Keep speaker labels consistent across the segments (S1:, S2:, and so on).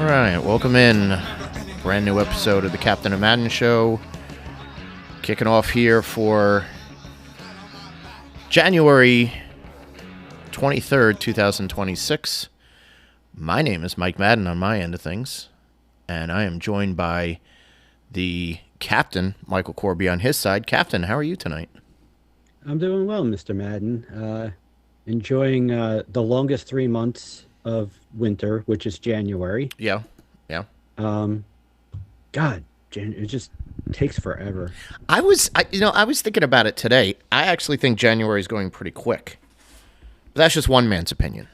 S1: right, welcome in. Brand new episode of the Captain of Madden Show. Kicking off here for January 23rd, 2026. My name is Mike Madden on my end of things, and I am joined by the Captain, Michael Corby, on his side. Captain, how are you tonight?
S2: I'm doing well, Mr. Madden. Enjoying the longest 3 months of winter, which is January.
S1: Yeah, yeah.
S2: Um, it just takes forever.
S1: I was thinking about it today. I actually think January is going pretty quick. But that's just one man's opinion.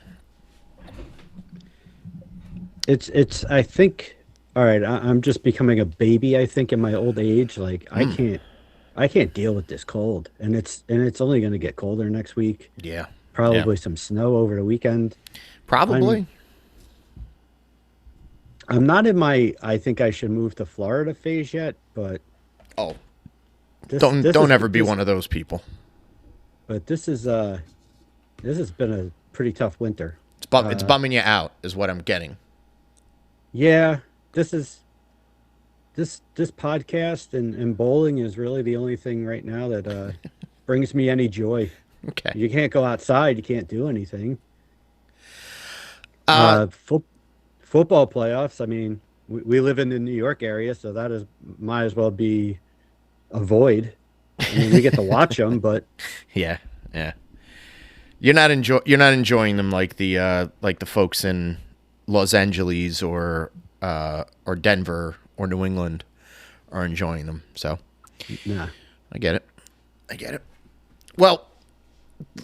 S2: I think, all right, I'm just becoming a baby, I think, in my old age. Like, I can't deal with this cold. And it's only going to get colder next week.
S1: Yeah.
S2: Probably
S1: Yeah.
S2: some snow over the weekend.
S1: Probably.
S2: I'm not in my I think I should move to Florida phase yet, but
S1: Oh,
S2: this
S1: don't
S2: this
S1: don't
S2: is
S1: ever be
S2: this,
S1: one of those people.
S2: but this has been a pretty tough winter.
S1: It's bumming you out, is what I'm getting.
S2: Yeah, this is this podcast and bowling is really the only thing right now that brings me any joy.
S1: Okay.
S2: You can't go outside, you can't do anything.
S1: Uh,
S2: Football playoffs. I mean, we live in the New York area, so that is might as well be a void. I mean, we get to watch them, but
S1: yeah, yeah. You're not enjoying them like the folks in Los Angeles or Denver or New England are enjoying them. So
S2: nah.
S1: I get it. I get it. Well,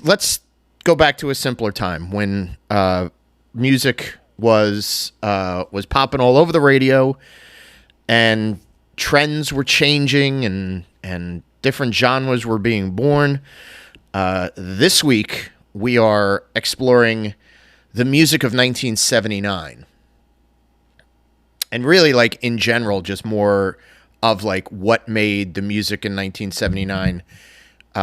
S1: let's go back to a simpler time when music was popping all over the radio, and trends were changing, and different genres were being born. This week we are exploring the music of 1979, and really, like, in general, just more of like what made the music in 1979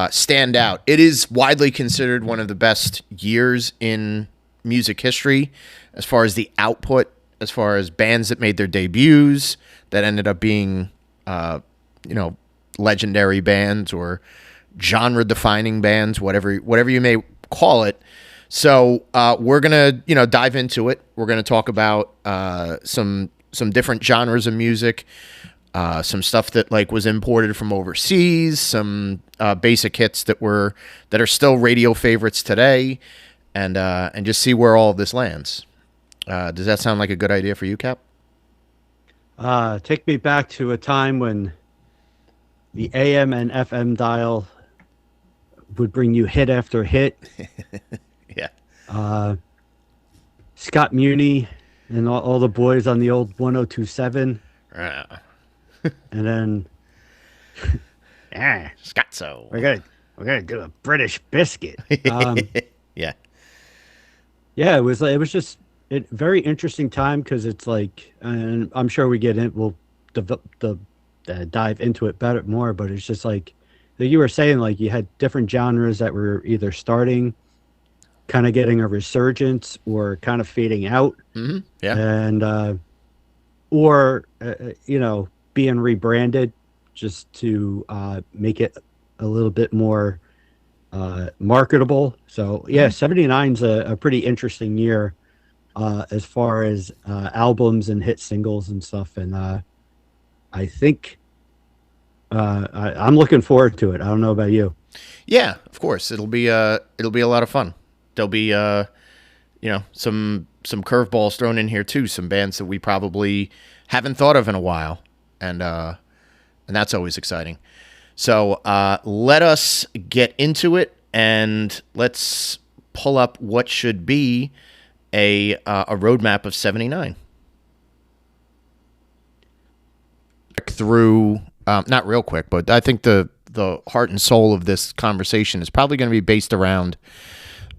S1: stand out. It is widely considered one of the best years in music history as far as the output, as far as bands that made their debuts that ended up being, legendary bands or genre-defining bands, whatever you may call it. So we're gonna, dive into it. We're gonna talk about some different genres of music. Some stuff that was imported from overseas, some basic hits that are still radio favorites today, and just see where all of this lands. Does that sound like a good idea for you, Cap?
S2: Take me back to a time when the AM and FM dial would bring you hit after hit.
S1: Yeah.
S2: Scott Muni and all the boys on the old 1027. And then
S1: Scotzo.
S2: we're gonna do a British biscuit.
S1: Yeah.
S2: Yeah, it was just a very interesting time because it's like, and I'm sure we'll dive into it better more, but it's just like you were saying, like you had different genres that were either starting, kind of getting a resurgence, or kind of fading out.
S1: Mm-hmm. Yeah.
S2: And or being rebranded just to make it a little bit more marketable. So yeah, 79 is a pretty interesting year as far as albums and hit singles and stuff. And I think I'm looking forward to it. I don't know about you.
S1: Yeah, of course. It'll be a lot of fun. There'll be some curveballs thrown in here too. Some bands that we probably haven't thought of in a while, and that's always exciting. So let us get into it, and let's pull up what should be a roadmap of 79. Through not real quick, but I think the heart and soul of this conversation is probably going to be based around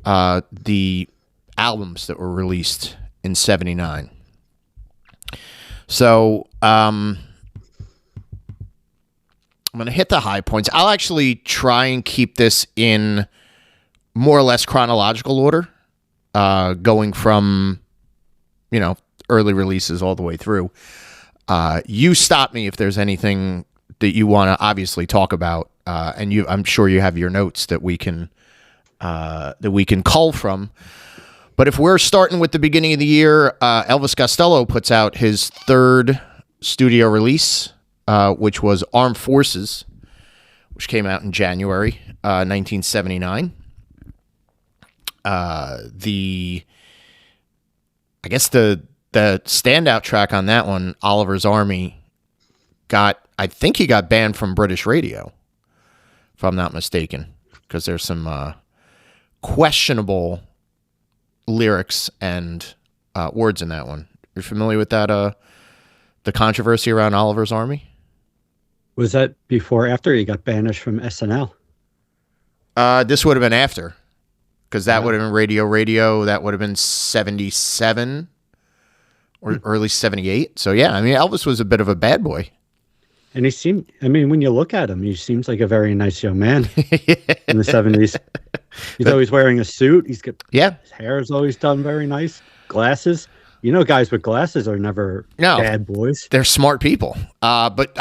S1: the albums that were released in 79. So I'm going to hit the high points. I'll actually try and keep this in more or less chronological order, going from, early releases all the way through. You stop me if there's anything that you want to obviously talk about, and I'm sure you have your notes that we can cull from. But if we're starting with the beginning of the year, Elvis Costello puts out his third studio release, which was Armed Forces, which came out in January 1979. I guess the standout track on that one, Oliver's Army, I think he got banned from British radio, if I'm not mistaken, because there's some questionable lyrics and words in that one. You're familiar with that? The controversy around Oliver's Army?
S2: Was that before or after he got banished from SNL?
S1: This would have been after, because that would have been Radio. That would have been 77 or early 78. So, yeah, I mean, Elvis was a bit of a bad boy.
S2: And when you look at him, he seems like a very nice young man in the 70s. He's always wearing a suit. His hair is always done very nice. Glasses. Guys with glasses are never bad boys.
S1: They're smart people. But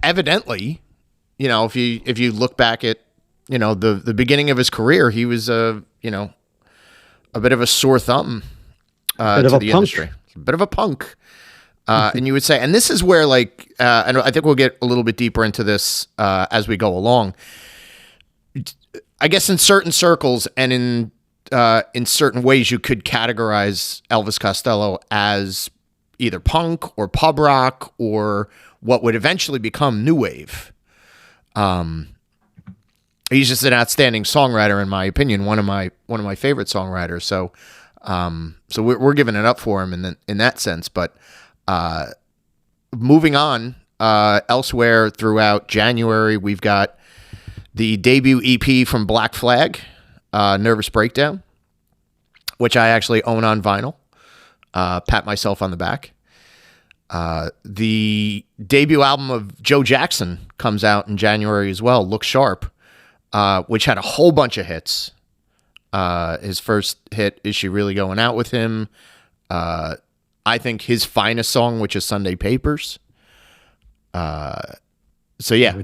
S1: evidently, if you look back at, the beginning of his career, he was a bit of a sore thumb to the industry. A bit of a punk. And you would say, and this is where, and I think we'll get a little bit deeper into this as we go along. I guess in certain circles and in certain ways, you could categorize Elvis Costello as either punk or pub rock or what would eventually become new wave. He's just an outstanding songwriter, in my opinion. One of my favorite songwriters. So we're giving it up for him in that sense. But moving on, elsewhere throughout January, we've got the debut EP from Black Flag, Nervous Breakdown, which I actually own on vinyl. Pat myself on the back. The debut album of Joe Jackson comes out in January as well, Look Sharp, which had a whole bunch of hits. His first hit, Is She Really Going Out With Him? I think his finest song, which is Sunday Papers. So yeah,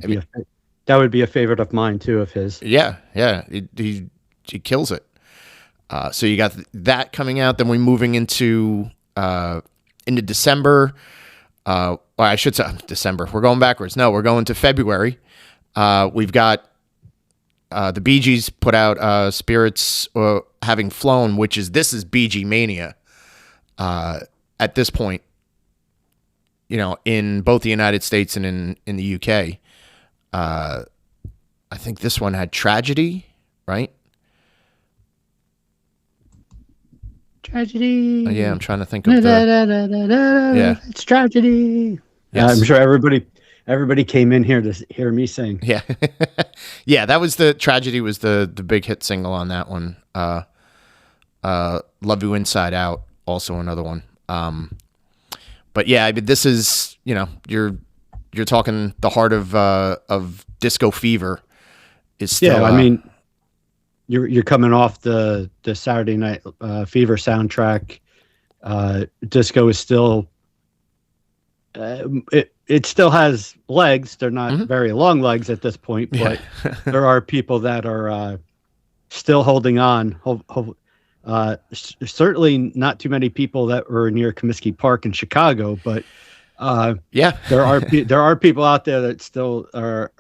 S2: that would be a favorite of mine too, of his.
S1: Yeah, he kills it. So you got that coming out. Then we're moving into December. Or I should say December. We're going backwards. No, we're going to February. We've got the Bee Gees put out Spirits Having Flown, this is Bee Gee mania. At this point, in both the United States and in the UK. I think this one had Tragedy, right?
S2: Tragedy.
S1: Yeah, I'm trying to think of the...
S2: It's Tragedy.
S1: Yes.
S2: I'm sure everybody came in here to hear me sing.
S1: Yeah. Yeah, that was Tragedy was the big hit single on that one. Love You Inside Out, also another one. But yeah, I mean, this is, you're talking the heart of disco fever is still.
S2: Yeah, I mean, you're coming off the Saturday Night Fever soundtrack. Disco is still, it still has legs. They're not very long legs at this point, but there are people that are still holding on. Certainly not too many people that were near Comiskey Park in Chicago, but there are people out there that still are.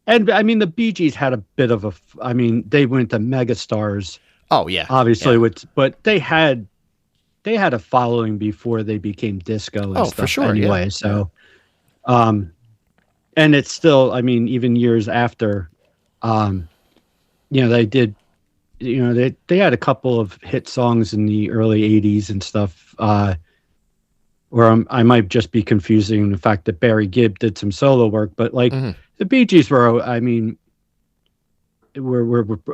S2: And I mean, the Bee Gees had a bit of they went to megastars.
S1: Oh yeah,
S2: obviously, but they had a following before they became disco. And stuff
S1: for sure.
S2: Anyway,
S1: yeah.
S2: So, and it's still, I mean, even years after, they did. They had a couple of hit songs in the early 80s and stuff, where I might just be confusing the fact that Barry Gibb did some solo work, but the Bee Gees were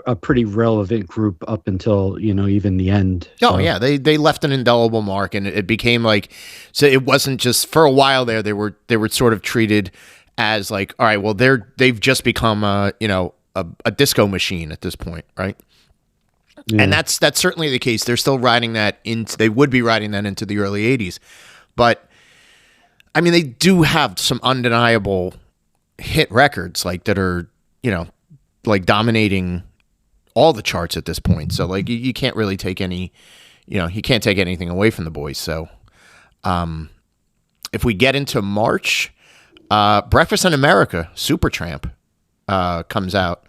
S2: a pretty relevant group up until, even the end.
S1: Oh, yeah. They left an indelible mark, and it became so it wasn't just for a while there. They were sort of treated as all right, well, they've just become a disco machine at this point, right? And
S2: Yeah.
S1: that's certainly the case. They're still riding that into. They would be riding that into the early '80s, but I mean, they do have some undeniable hit records like that are like dominating all the charts at this point. So like you can't really take any, you can't take anything away from the boys. So if we get into March, Breakfast in America, Supertramp, comes out.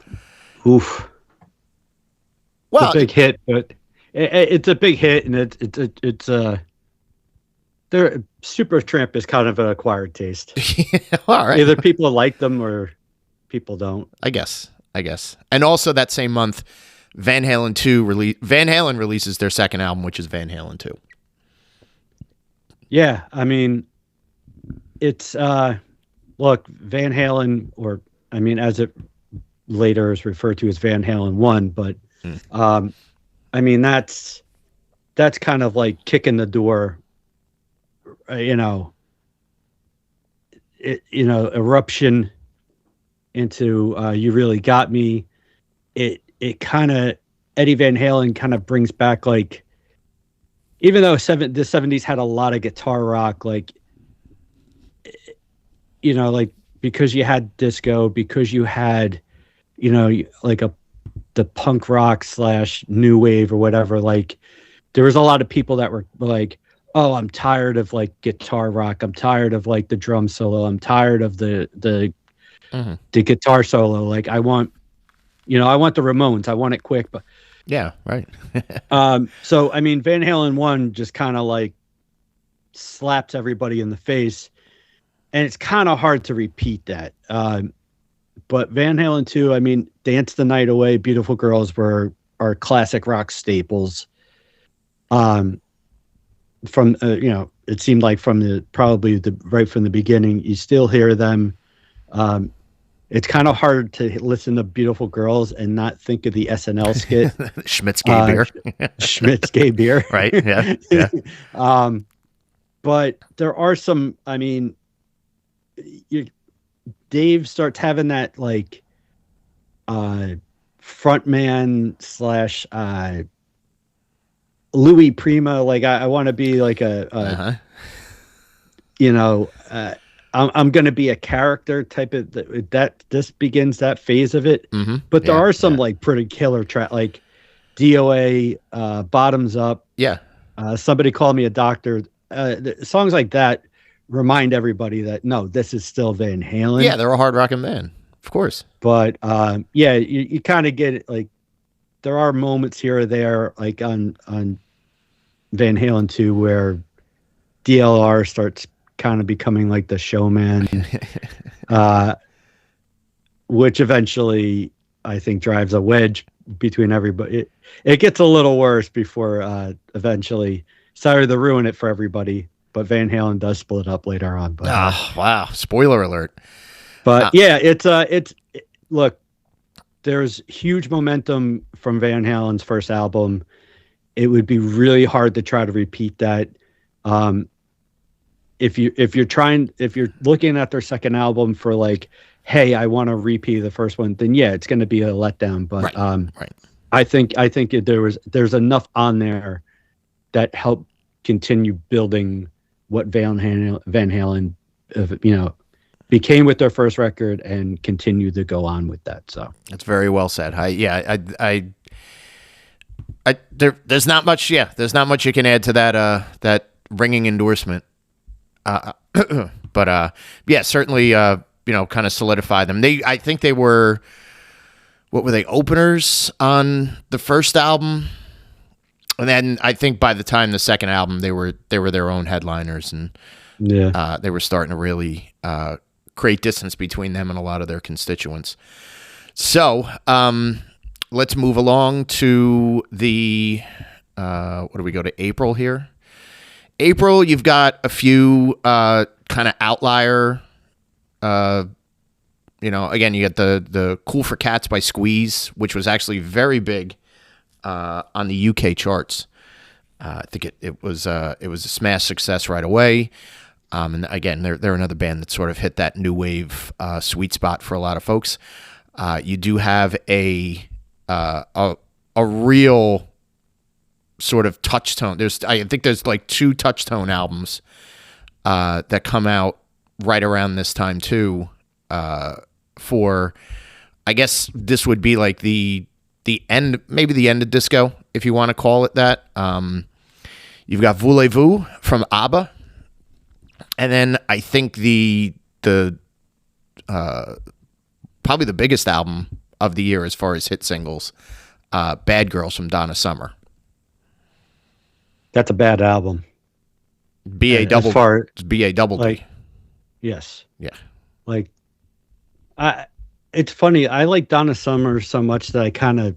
S2: Oof.
S1: Well,
S2: It's a big hit, but it's a big hit, and it's their Supertramp is kind of an acquired taste.
S1: all right.
S2: Either people like them or people don't.
S1: I guess. And also that same month, Van Halen releases their second album, which is Van Halen 2.
S2: Yeah, I mean, it's look, Van Halen, or I mean, as it later is referred to as Van Halen 1, but I mean that's kind of like kicking the door, eruption into You Really Got Me. It kind of, Eddie Van Halen kind of brings back, like, even though the 70s had a lot of guitar rock, like, like, because you had disco, because you had, like the punk rock / new wave or whatever, like there was a lot of people that were like, oh, I'm tired of like guitar rock. I'm tired of like the drum solo. I'm tired of the guitar solo. Like I want the Ramones. I want it quick, but
S1: yeah, right.
S2: So I mean, Van Halen 1 just kind of like slaps everybody in the face, and it's kind of hard to repeat that. But Van Halen 2, I mean, Dance the Night Away, Beautiful Girls are classic rock staples. From it seemed like from right from the beginning, you still hear them. It's kind of hard to listen to Beautiful Girls and not think of the SNL skit.
S1: Schmidt's Gay Beer.
S2: Schmidt's Gay Beer.
S1: Right. Yeah.
S2: But there are some, I mean, Dave starts having that like frontman / Louis Prima, like I want to be like I'm going to be a character type of that. This begins that phase of it. But there are some like pretty killer track, like DOA, Bottoms Up.
S1: Yeah.
S2: Somebody Called Me a Doctor. Songs like that remind everybody that no, this is still Van Halen.
S1: Yeah, they're a hard rocking band, of course.
S2: But you kind of get it. Like there are moments here or there, like on Van Halen 2, where DLR starts kind of becoming like the showman, which eventually I think drives a wedge between everybody. It gets a little worse before eventually. Sorry to ruin it for everybody, but Van Halen does split up later on. But
S1: wow, spoiler alert.
S2: But look, there's huge momentum from Van Halen's first album. It would be really hard to try to repeat that. If you're looking at their second album for like, hey, I want to repeat the first one, then yeah, it's going to be a letdown. But
S1: right.
S2: I think there's enough on there that helped continue building what Van Halen became with their first record and continued to go on with that. So
S1: that's very well said. There's not much. Yeah, there's not much you can add to that ringing endorsement. But certainly, kind of solidify them. I think they were, what were they, openers on the first album, and then I think by the time the second album, they were their own headliners, and they were starting to really create distance between them and a lot of their constituents. So let's move along to the what do we go to April here? April, you've got a few kind of outlier. Again, you get the "Cool for Cats" by Squeeze, which was actually very big on the UK charts. I think it was a smash success right away. And again, they're another band that sort of hit that new wave sweet spot for a lot of folks. You do have a a real sort of touchstone. I think there's like 2 touchstone albums that come out right around this time too. For, I guess this would be like the end, maybe the end of disco, if you want to call it that. You've got Voulez-Vous from ABBA, and then I think the probably the biggest album of the year as far as hit singles, Bad Girls from Donna Summer.
S2: That's a bad album.
S1: B.A. double D.
S2: Like, yes.
S1: Yeah.
S2: Like, it's funny. I like Donna Summer so much that I kind of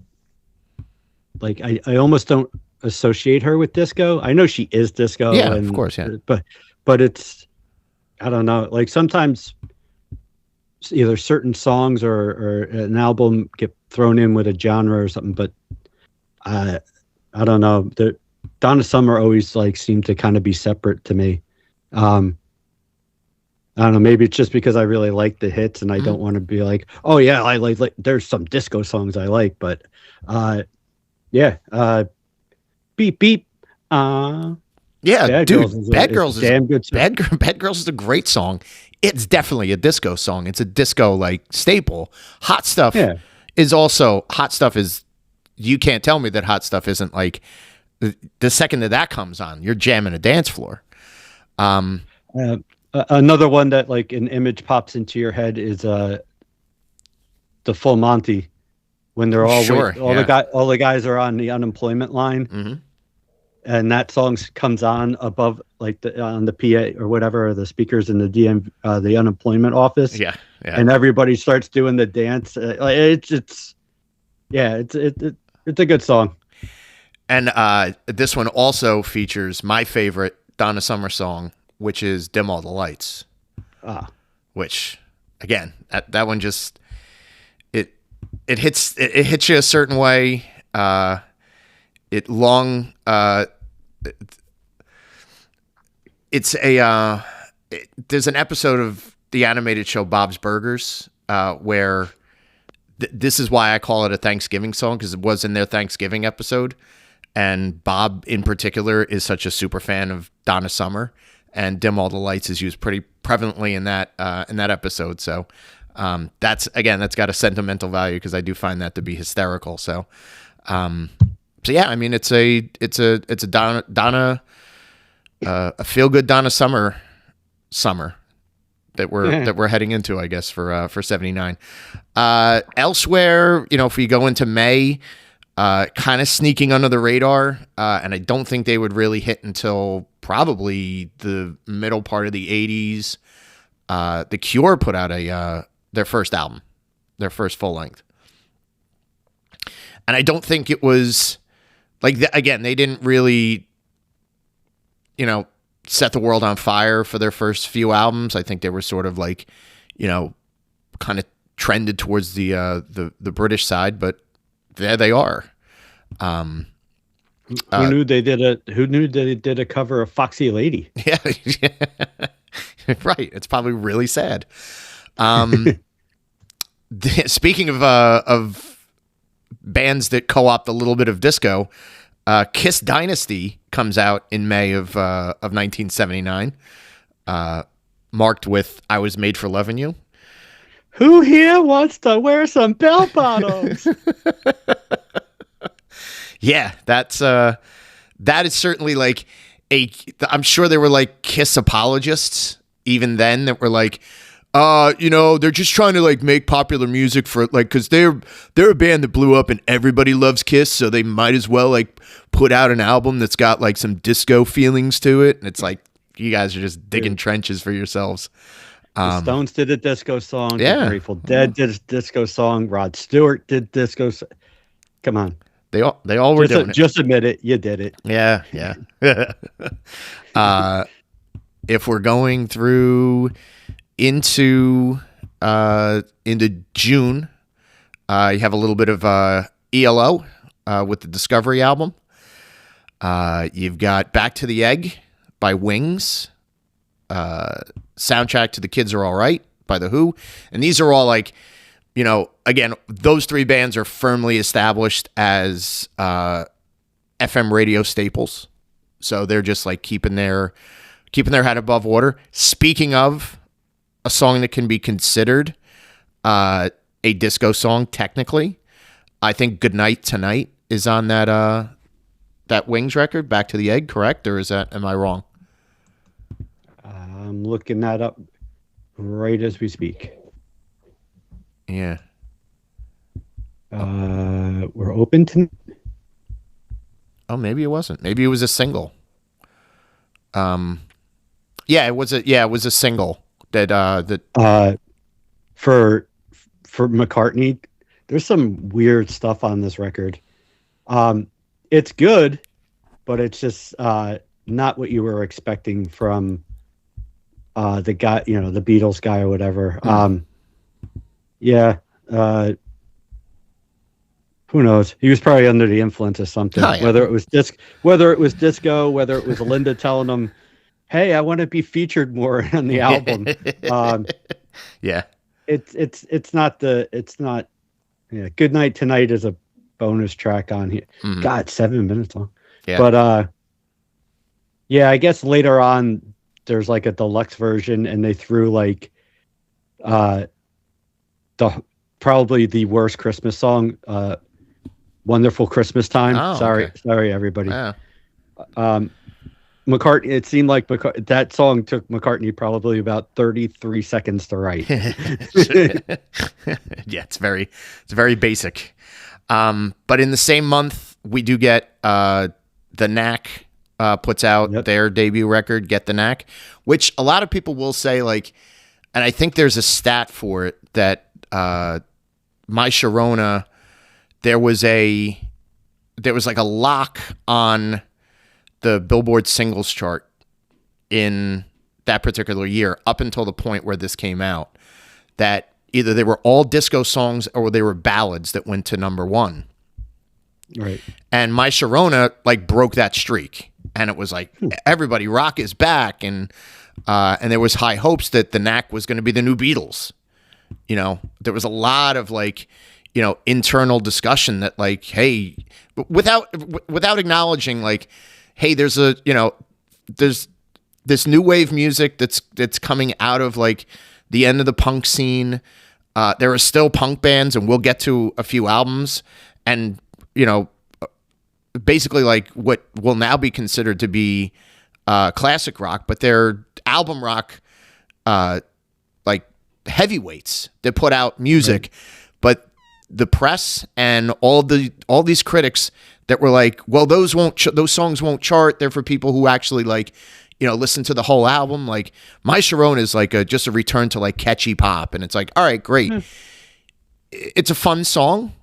S2: like. I almost don't associate her with disco. I know she is disco.
S1: Yeah, of course. Yeah.
S2: But it's, I don't know. Like sometimes either certain songs or an album get thrown in with a genre or something. But I don't know. Donna Summer always like seemed to kind of be separate to me. I don't know. Maybe it's just because I really like the hits, and I don't want to be like, oh yeah, I like. There's some disco songs I like, but yeah. Beep beep.
S1: Yeah,
S2: Bad
S1: dude.
S2: Girls
S1: Bad Girls is
S2: damn good song.
S1: Bad Girls is a great song. It's definitely a disco song. It's a disco like staple. Hot Stuff is also Hot Stuff is. You can't tell me that Hot Stuff isn't like the second that comes on, you're jamming a dance floor.
S2: Another one that like an image pops into your head is the Full Monty, when they're all all the guys are on the unemployment line, and that song comes on above like on the PA or whatever, or the speakers in the the unemployment office, and everybody starts doing the dance. It's a good song.
S1: And this one also features my favorite Donna Summer song, which is "Dim All the Lights." Which, again, that one just it hits you a certain way. There's an episode of the animated show Bob's Burgers where this is why I call it a Thanksgiving song, because it was in their Thanksgiving episode. And Bob, in particular, is such a super fan of Donna Summer, and "Dim All the Lights" is used pretty prevalently in that episode. So that's got a sentimental value because I do find that to be hysterical. So yeah, I mean it's a Donna a feel good Donna Summer that we're heading into, I guess, for 79. Elsewhere, if we go into May. Kind of sneaking under the radar, and I don't think they would really hit until probably the middle part of the 80s. The Cure put out their first album, their first full length. And I don't think it was, like, again, they didn't really, set the world on fire for their first few albums. I think they were sort of like, kind of trended towards the British side, but there they are.
S2: Who knew they did a cover of Foxy Lady?
S1: Yeah. Right. It's probably really sad. Speaking of bands that co-opt a little bit of disco, Kiss Dynasty comes out in May of 1979, marked with "I Was Made for Loving You."
S2: Who here wants to wear some bell bottoms?
S1: Yeah, that is certainly like I'm sure there were like Kiss apologists even then that were like, they're just trying to like make popular music for like, because they're a band that blew up and everybody loves Kiss, so they might as well like put out an album that's got like some disco feelings to it. And it's like, you guys are just digging trenches for yourselves.
S2: The Stones did a disco song.
S1: Yeah.
S2: The Grateful Dead did a disco song. Rod Stewart did disco. Come on.
S1: They all were doing it.
S2: Just admit it. You did it.
S1: Yeah. If we're going through into June, you have a little bit of ELO with the Discovery album. You've got Back to the Egg by Wings. Soundtrack to The Kids Are All Right by The Who. And these are all like again, those three bands are firmly established as FM radio staples. So they're just like keeping their head above water. Speaking of a song that can be considered a disco song, technically, I think "Goodnight Tonight" is on that Wings record, "Back to the Egg," correct? Or am I wrong?
S2: I'm looking that up right as we speak.
S1: Yeah.
S2: We're open to.
S1: Oh, maybe it wasn't. Maybe it was a single. Yeah, it was a single that
S2: For McCartney, there's some weird stuff on this record. It's good, but it's just not what you were expecting from the guy, the Beatles guy or whatever. Yeah. Who knows? He was probably under the influence of something.
S1: Oh, yeah.
S2: Whether it was disco, whether it was Linda telling him, "Hey, I want to be featured more on the album."
S1: Yeah.
S2: It's not. Yeah. "Good Night Tonight" is a bonus track on here.
S1: Mm-hmm.
S2: God, 7 minutes long.
S1: Yeah.
S2: But yeah, I guess later on there's like a deluxe version, and they threw like probably the worst Christmas song, "Wonderful Christmas Time."
S1: Oh,
S2: sorry,
S1: okay.
S2: everybody.
S1: Yeah.
S2: McCartney. It seemed like that song took McCartney probably about 33 seconds to write.
S1: Yeah, it's very basic. But in the same month, we do get the Knack puts out their debut record, "Get the Knack," which a lot of people will say like, and I think there's a stat for it that My Sharona, there was like a lock on the Billboard singles chart in that particular year up until the point where this came out, that either they were all disco songs or they were ballads that went to number one.
S2: Right.
S1: And My Sharona like broke that streak, and it was like everybody, rock is back, and there was high hopes that the Knack was going to be the new Beatles. There was a lot of like, internal discussion that like, hey, without acknowledging like, hey, there's this new wave music that's coming out of like the end of the punk scene. There are still punk bands, and we'll get to a few albums, and basically like what will now be considered to be classic rock, but they're album rock, like heavyweights that put out music. Right. But the press and all these critics that were like, well, those songs won't chart. They're for people who actually like, listen to the whole album. Like My Sharona is like just a return to like catchy pop, and it's like, all right, great. It's a fun song,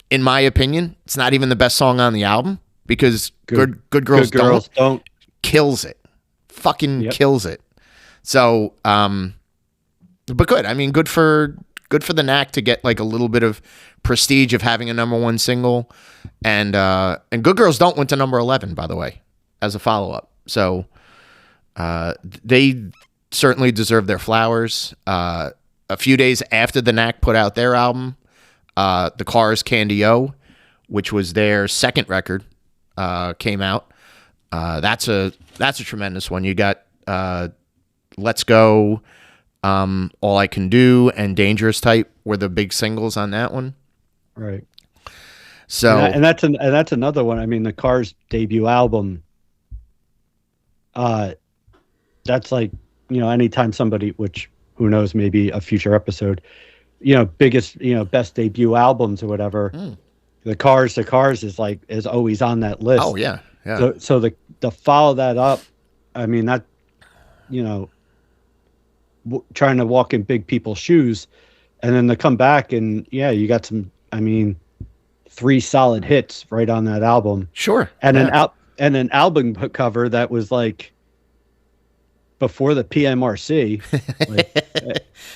S1: in my opinion. It's not even the best song on the album because Good Girls Don't kills it, fucking kills it. So, but good. I mean, good for the Knack to get like a little bit of prestige of having a number one single, and Good Girls Don't went to number 11, by the way, as a follow up. So they certainly deserve their flowers. A few days after the Knack put out their album, the Cars' Candy O, which was their second record, came out. That's a tremendous one. You got Let's Go, All I Can Do, and Dangerous Type were the big singles on that one.
S2: Right.
S1: So
S2: and that's another one. I mean, the Cars' debut album. That's like, anytime somebody, which who knows, maybe a future episode, biggest, best debut albums or whatever. The Cars is always on that list.
S1: Oh yeah, yeah.
S2: So to follow that up, I mean that, trying to walk in big people's shoes, and then to come back and you got some. I mean, 3 solid hits right on that album.
S1: Sure.
S2: And an album cover that was like before the PMRC. Like,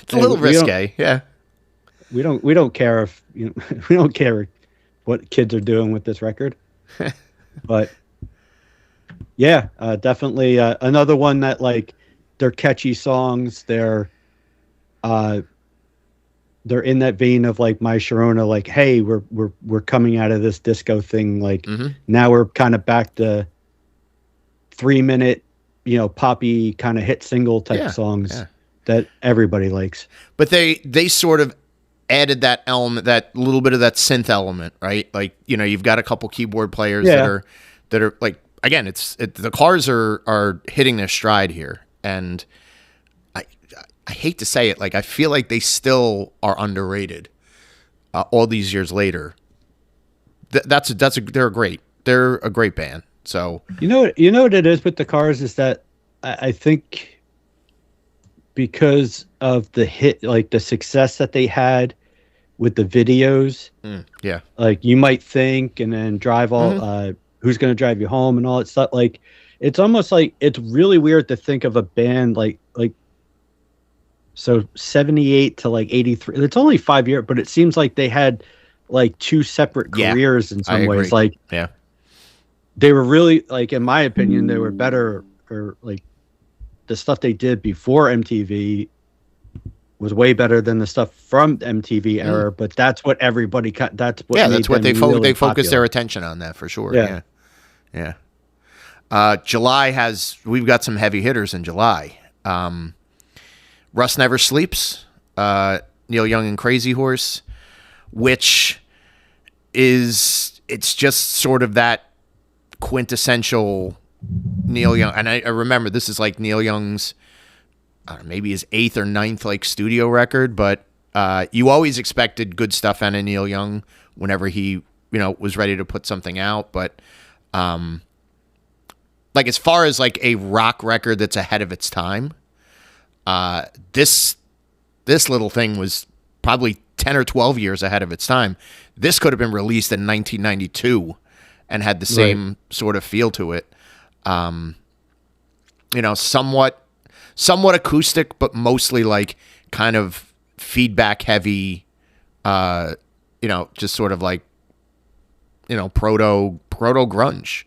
S1: it's a little risque. Yeah.
S2: We don't care if we don't care what kids are doing with this record, but yeah, definitely another one that like they're catchy songs. They're they're in that vein of like My Sharona, like, hey, we're coming out of this disco thing, like
S1: Mm-hmm.
S2: now we're kind of back to 3 minute, poppy kind of hit single type
S1: Yeah,
S2: songs
S1: yeah.
S2: that everybody likes.
S1: But they sort of added that element, that little bit of that synth element, right? Like, you've got a couple keyboard players
S2: Yeah.
S1: that are like, again, the Cars are hitting their stride here, and I I hate to say it, like I feel like they still are underrated all these years later. They're a great band. So
S2: You know what it is with the Cars is that I think because of the hit, like the success that they had with the videos,
S1: yeah,
S2: like You Might Think, and then Drive All,
S1: mm-hmm.
S2: Who's Gonna Drive You Home, and all that stuff. Like, it's almost like it's really weird to think of a band like so 78 to like 83. It's only 5 years, but it seems like they had like two separate
S1: Yeah,
S2: careers in
S1: I
S2: some ways.
S1: agree.
S2: Like,
S1: Yeah,
S2: they were really, like, in my opinion, they were better, or like the stuff they did before MTV was way better than the stuff from MTV era, but that's what everybody cut. That's what
S1: yeah.
S2: made
S1: That's what
S2: them
S1: they
S2: really
S1: focus their
S2: popular.
S1: attention on, that for sure.
S2: Yeah.
S1: Yeah, yeah. We've got some heavy hitters in July. Rust Never Sleeps, Neil Young and Crazy Horse, which it's just sort of that quintessential Neil Young. And I remember this is like Neil Young's, maybe his eighth or ninth like studio record, but you always expected good stuff out of Neil Young whenever he, was ready to put something out. But like as far as like a rock record that's ahead of its time, this little thing was probably 10 or 12 years ahead of its time. This could have been released in 1992 and had the same sort of feel to it. Somewhat acoustic, but mostly like kind of feedback heavy, just sort of like, proto grunge.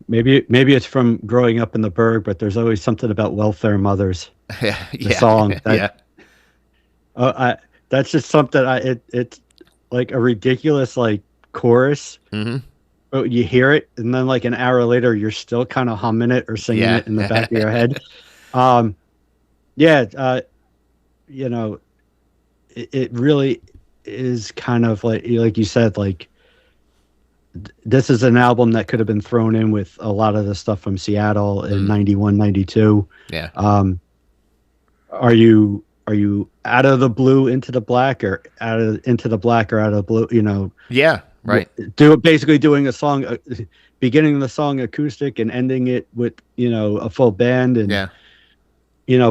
S2: Maybe it's from growing up in the burg, but there's always something about welfare mothers.
S1: Yeah,
S2: The song.
S1: yeah.
S2: That's just something. It's like a ridiculous like chorus.
S1: Mm-hmm.
S2: But you hear it, and then like an hour later, you're still kind of humming it or singing
S1: Yeah.
S2: it in the back of your head. Yeah. It really is kind of like you said, like this is an album that could have been thrown in with a lot of the stuff from Seattle in 91, 92.
S1: Yeah.
S2: Are you out of the blue into the black, or into the black or out of the blue?
S1: Yeah. Right.
S2: Basically doing a song, beginning the song acoustic and ending it with a full band, and
S1: Yeah.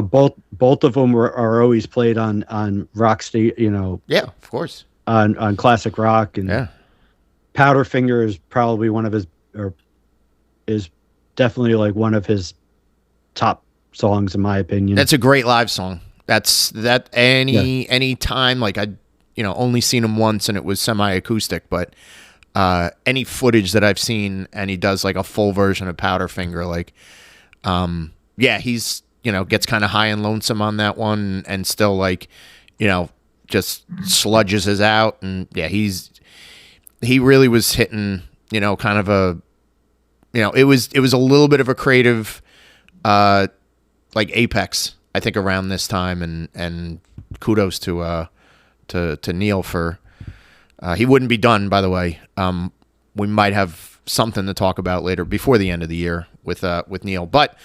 S2: Both of them are always played on rock
S1: Yeah. Of course.
S2: on classic rock, and
S1: Yeah.
S2: Powderfinger is probably one of his, or is definitely like one of his top songs in my opinion.
S1: That's a great live song. Any time, like I only seen him once and it was semi-acoustic, but any footage that I've seen and he does like a full version of Powderfinger, like he's gets kind of high and lonesome on that one, and still like just sludges his out, and he really was hitting kind of a it was a little bit of a creative like apex, I think, around this time, and kudos to Neil for he wouldn't be done, by the way. We might have something to talk about later before the end of the year with Neil. But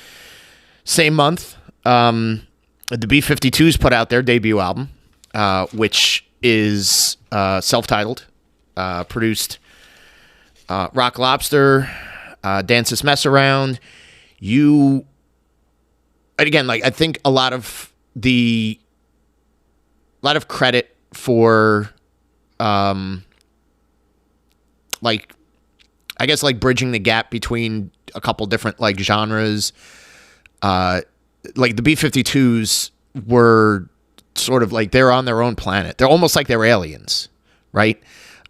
S1: same month, the B-52s put out their debut album, which is self-titled, produced Rock Lobster, Dance This Mess Around. And again, like I think a lot of credit for like I guess like bridging the gap between a couple different like genres. Like the B-52s were sort of like they're on their own planet. They're almost like they're aliens, right?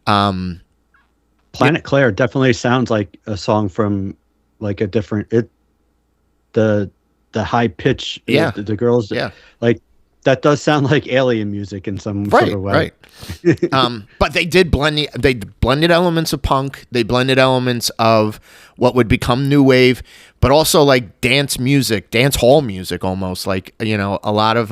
S2: Planet Claire definitely sounds like a song from like a different the high pitch.
S1: Yeah.
S2: The girls.
S1: Yeah.
S2: Like that does sound like alien music in some sort
S1: Right,
S2: of way.
S1: right. But they did they blended elements of punk. They blended elements of what would become new wave, but also like dance music, dance hall music, almost like, you know, a lot of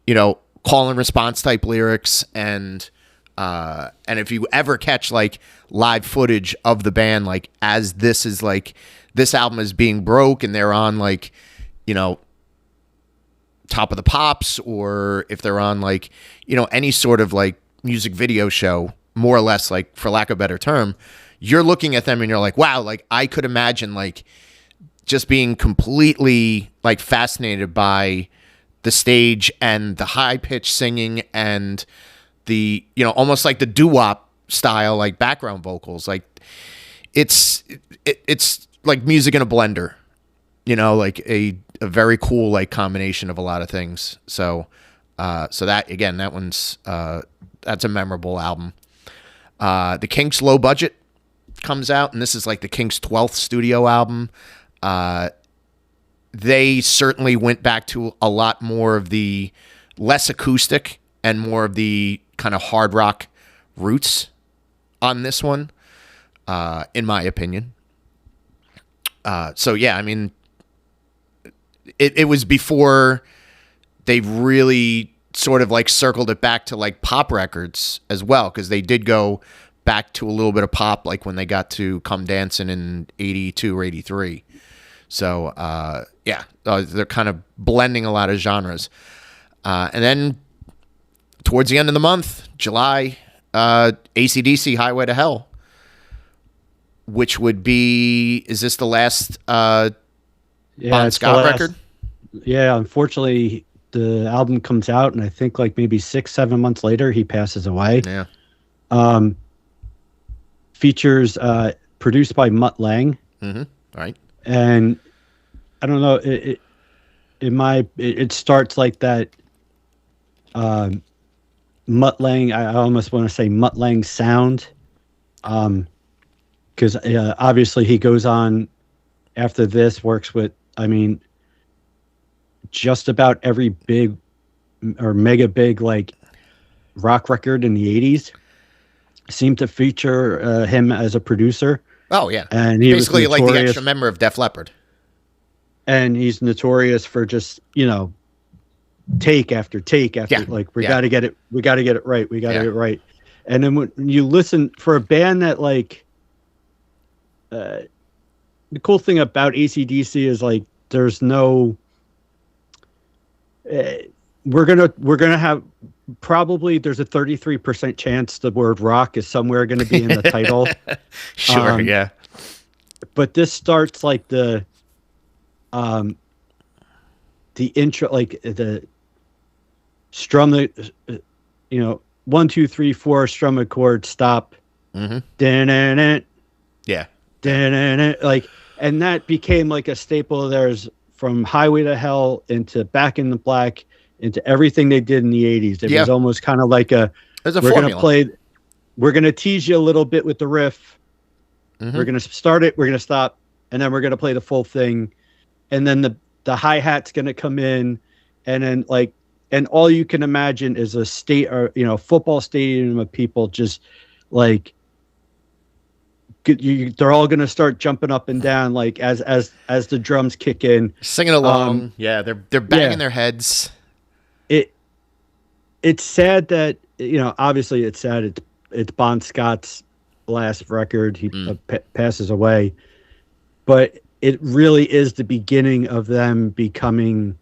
S1: you know, call and response type lyrics, and if you ever catch like live footage of the band, like as this album is being broke and they're on like, you know, Top of the Pops, or if they're on like, you know, any sort of like music video show, more or less, like, for lack of a better term, you're looking at them and you're like, wow, like I could imagine like just being completely like fascinated by the stage and the high pitched singing and the, you know, almost like the doo-wop style, like background vocals. Like it's like music in a blender, you know, like a very cool like combination of a lot of things. So that, again, that one's that's a memorable album. The Kinks' Low Budget comes out, and this is like the Kinks' 12th studio album. They certainly went back to a lot more of the less acoustic and more of the kind of hard rock roots on this one, in my opinion. So yeah, I mean, it was before they really sort of like circled it back to like pop records as well, because they did go back to a little bit of pop, like when they got to Come Dancin' in 82 or 83. So they're kind of blending a lot of genres. And then towards the end of the month, July, AC/DC Highway to Hell, which would be, is this the last Bon Scott record?
S2: Yeah, unfortunately, the album comes out, and I think like maybe 6-7 months later, he passes away.
S1: Yeah.
S2: Features produced by Mutt Lange.
S1: Mm-hmm. Right.
S2: And I don't know, it starts like that. Mutt Lange, I almost want to say Mutt Lange sound, because obviously he goes on after this, works with, I mean, just about every big or mega big like rock record in the 80s seemed to feature him as a producer.
S1: Oh yeah,
S2: and he
S1: basically
S2: was
S1: like the extra member of Def Leppard.
S2: And he's notorious for just, you know, take after take after, like, we got to get it right, we got to get it right. And then when you listen, for a band that like, the cool thing about AC/DC is like there's no, we're gonna have, probably there's a 33% chance the word rock is somewhere going to be in the title.
S1: Sure. Yeah.
S2: But this starts like the intro, like the strum, the, you know, 1 2 3 4 strum a chord, stop.
S1: Mm-hmm. Yeah.
S2: Like, and that became like a staple of theirs from Highway to Hell into Back in the Black into everything they did in the 80s. It was almost kind of like we're going to tease you a little bit with the riff. Mm-hmm. We're going to start it, we're going to stop, and then we're going to play the full thing. And then the hi-hat's going to come in, and then like, and all you can imagine is a football stadium of people just like, they're all going to start jumping up and down, like as the drums kick in,
S1: singing along. They're banging their heads.
S2: It's sad that, you know, obviously it's sad. It's Bon Scott's last record. He passes away, but it really is the beginning of them becoming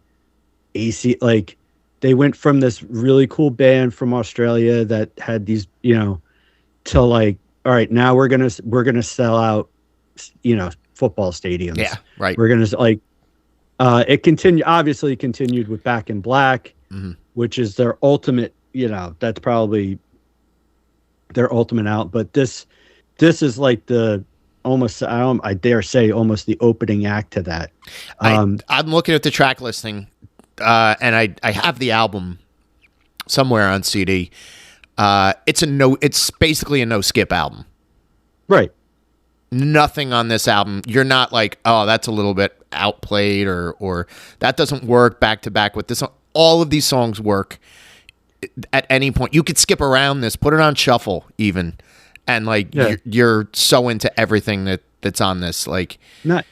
S2: AC. Like, they went from this really cool band from Australia that had these, you know, to like, all right, now we're gonna sell out, you know, football stadiums.
S1: Yeah, right.
S2: We're gonna like, it continued with Back in Black, which is their ultimate. You know, that's probably their ultimate out. But this is like the almost, I dare say, almost the opening act to that.
S1: I'm looking at the track listing, and I have the album somewhere on CD. It's basically a no skip album.
S2: Right.
S1: Nothing on this album. You're not like, oh, that's a little bit outplayed, or that doesn't work back to back with this. all of these songs work at any point. You could skip around this, put it on shuffle even, and like you're so into everything that's on this. Like
S2: not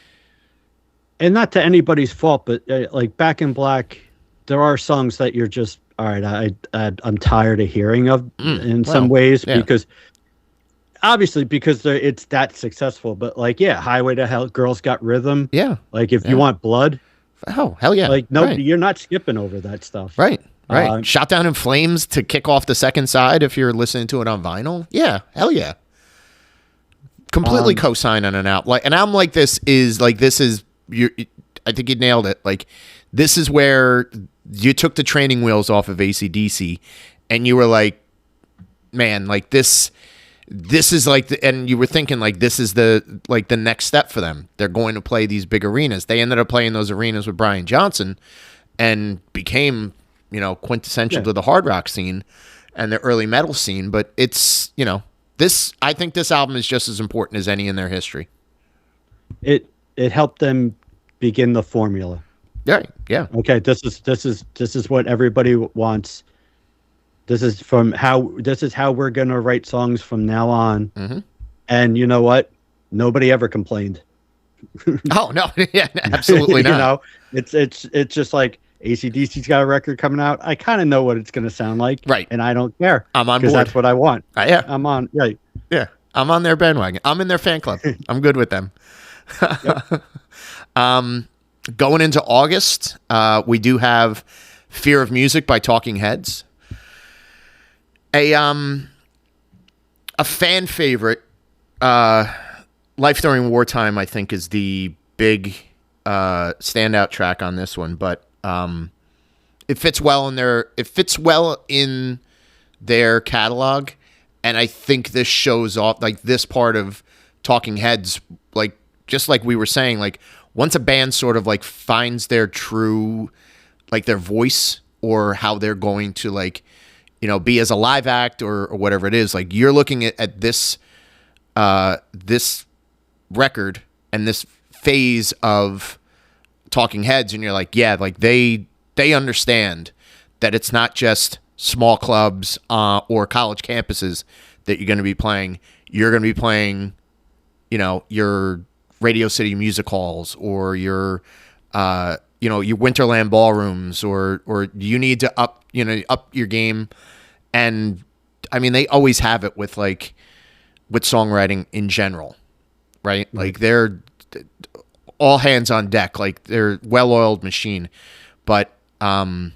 S2: to anybody's fault, but like Back in Black, there are songs that you're just all right. I'm tired of hearing of in some ways because obviously because it's that successful. But like Highway to Hell, Girls Got Rhythm.
S1: Yeah,
S2: like if you want blood.
S1: Oh, hell yeah.
S2: Like, nobody, you're not skipping over that stuff.
S1: Right. Shot Down in Flames to kick off the second side if you're listening to it on vinyl. Yeah, hell yeah. Completely co-sign on an album. Like, an album like this is, I think you nailed it. Like, this is where you took the training wheels off of AC/DC and you were like, man, like this is like, and you were thinking like this is the next step for them. They're going to play these big arenas. They ended up playing those arenas with Brian Johnson, and became quintessential to the hard rock scene and the early metal scene. But it's this. I think this album is just as important as any in their history. It
S2: helped them begin the formula.
S1: Yeah. Yeah.
S2: Okay. This is what everybody wants. This is how we're going to write songs from now on. Mm-hmm. And you know what? Nobody ever complained.
S1: Oh, no. Yeah, absolutely not.
S2: It's just like AC/DC's got a record coming out. I kind of know what it's going to sound like.
S1: Right.
S2: And I don't care.
S1: I'm on board.
S2: Because that's what I want.
S1: Yeah.
S2: I'm on. Right.
S1: Yeah. I'm on their bandwagon. I'm in their fan club. I'm good with them. Going into August, we do have Fear of Music by Talking Heads. A fan favorite, Life During Wartime, I think, is the big standout track on this one. But it fits well in their catalog, and I think this shows off like this part of Talking Heads, like just like we were saying, like once a band sort of like finds their true, like their voice or how they're going to like, be as a live act or whatever it is, like you're looking at this this record and this phase of Talking Heads, and you're like, yeah, like they understand that it's not just small clubs or college campuses that you're going to be playing. You're going to be playing, your Radio City music halls or your your Winterland ballrooms, or you need to up your game. And I mean, they always have it with songwriting in general, right? Mm-hmm. Like they're all hands on deck, like they're well-oiled machine. But yeah,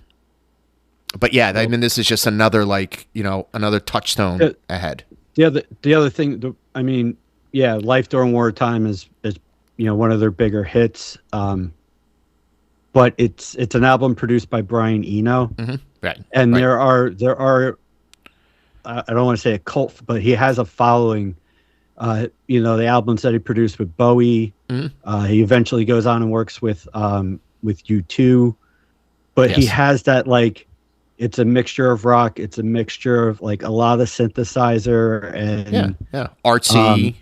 S1: I mean, this is just another another touchstone ahead.
S2: The other thing, Life During Wartime is one of their bigger hits. But it's an album produced by Brian Eno. Mm-hmm. Right. And there are I don't want to say a cult, but he has a following. The albums that he produced with Bowie. Mm-hmm. He eventually goes on and works with U2. But he has that it's a mixture of rock. It's a mixture of a lot of synthesizer and
S1: artsy.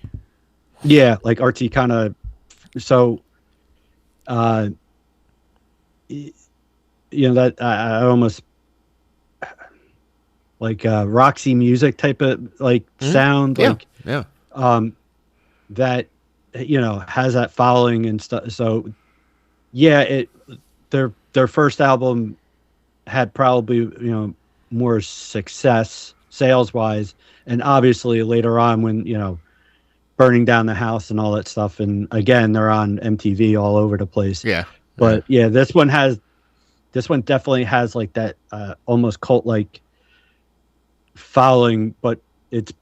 S2: Artsy kind of. So, that I almost Roxy music type of sound. That has that following and stuff. So, their first album had probably more success sales wise, and obviously later on when Burning Down the House and all that stuff, and again they're on MTV all over the place. But this one definitely has that almost cult following, but it's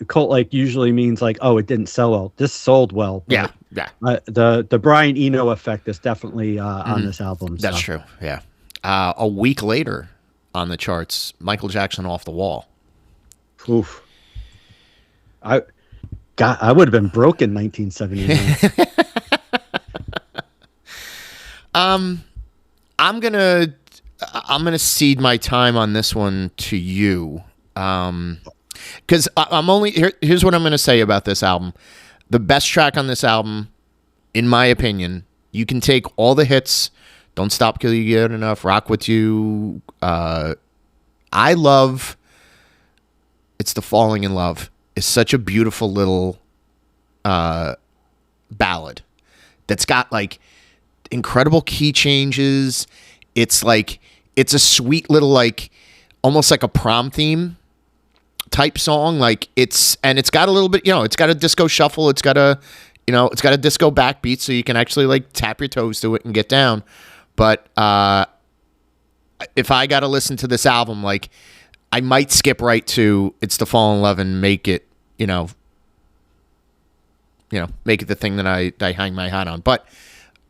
S2: cult usually means it didn't sell well. This sold well. The Brian Eno effect is definitely on this album.
S1: That's true. Yeah. A week later on the charts, Michael Jackson, Off the Wall.
S2: Oof. I would have been broke in 1979.
S1: I'm gonna cede my time on this one to you, because here's what I'm gonna say about this album. The best track on this album, in my opinion, you can take all the hits Don't Stop Till You Get Enough, Rock With You. I love It's the Falling in Love. It's such a beautiful little ballad that's got like incredible key changes. It's like, it's a sweet little, like, almost like a prom theme type song. Like, it's got a little bit, it's got a disco shuffle. It's got a disco backbeat, so you can actually like tap your toes to it and get down. But if I got to listen to this album, like, I might skip right to It's the Fall in Love and make it, make it the thing that I hang my hat on. But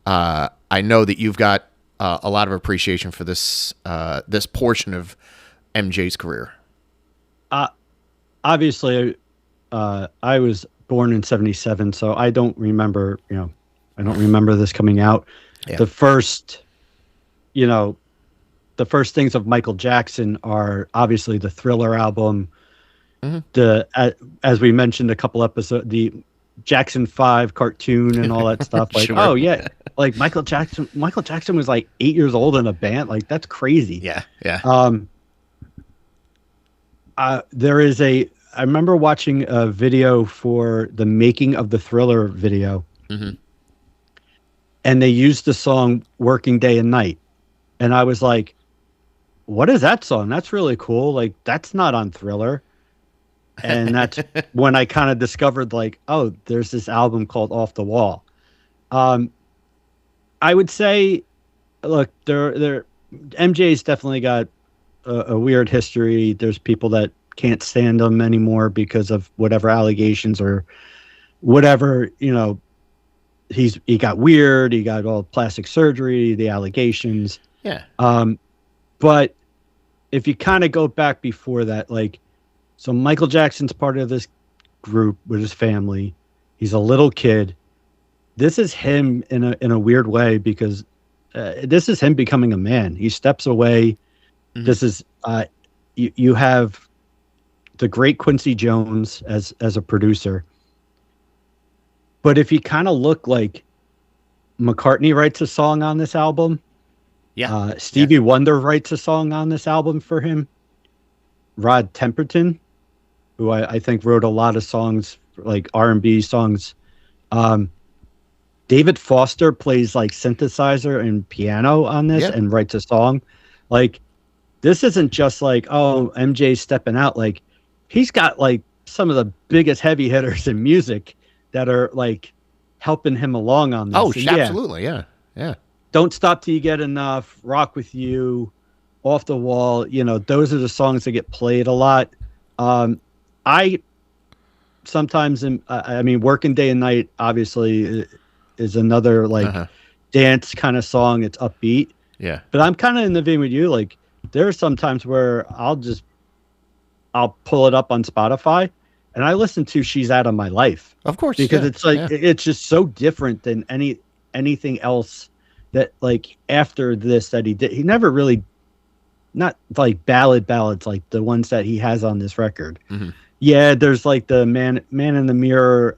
S1: I know that you've got a lot of appreciation for this this portion of MJ's career.
S2: Obviously, I was born in '77, so I don't remember. I don't remember this coming out.
S1: Yeah.
S2: The first things of Michael Jackson are obviously the Thriller album. Mm-hmm. As we mentioned a couple episodes, the Jackson 5 cartoon and all that stuff. Like,
S1: Sure.
S2: Oh yeah, like Michael Jackson was like 8 years old in a band. Like, that's crazy.
S1: Yeah.
S2: I remember watching a video for the making of the Thriller video,
S1: mm-hmm.
S2: and they used the song "Working Day and Night," and I was like, "What is that song? That's really cool. Like, that's not on Thriller." And that's when I kind of discovered, like, oh, there's this album called Off the Wall. I would say, look, MJ's definitely got a weird history. There's people that can't stand him anymore because of whatever allegations or whatever. He got weird. He got all plastic surgery, the allegations.
S1: Yeah.
S2: But if you kind of go back before that, like, so Michael Jackson's part of this group with his family. He's a little kid. This is him in a weird way, because this is him becoming a man. He steps away. Mm-hmm. This is you have the great Quincy Jones as a producer. But if you kind of look, like, McCartney writes a song on this album.
S1: Yeah.
S2: Stevie Wonder writes a song on this album for him. Rod Temperton, who I think wrote a lot of songs, like R&B songs. David Foster plays like synthesizer and piano on this and writes a song. Like, this isn't just like, oh, MJ's stepping out. Like, he's got like some of the biggest heavy hitters in music that are like helping him along on this.
S1: Oh, absolutely. Yeah.
S2: Don't Stop Till You Get Enough, Rock With You, Off the Wall. Those are the songs that get played a lot. I sometimes Working Day and Night obviously is another like dance kind of song. It's upbeat.
S1: Yeah.
S2: But I'm kind of in the vein with you. Like, there are some times where I'll pull it up on Spotify and I listen to She's Out of My Life.
S1: Of course.
S2: Because it's like, it's just so different than anything else that, like, after this that he did. He never really, not like ballads like the ones that he has on this record.
S1: Mm-hmm.
S2: Yeah, there's like the Man in the Mirror,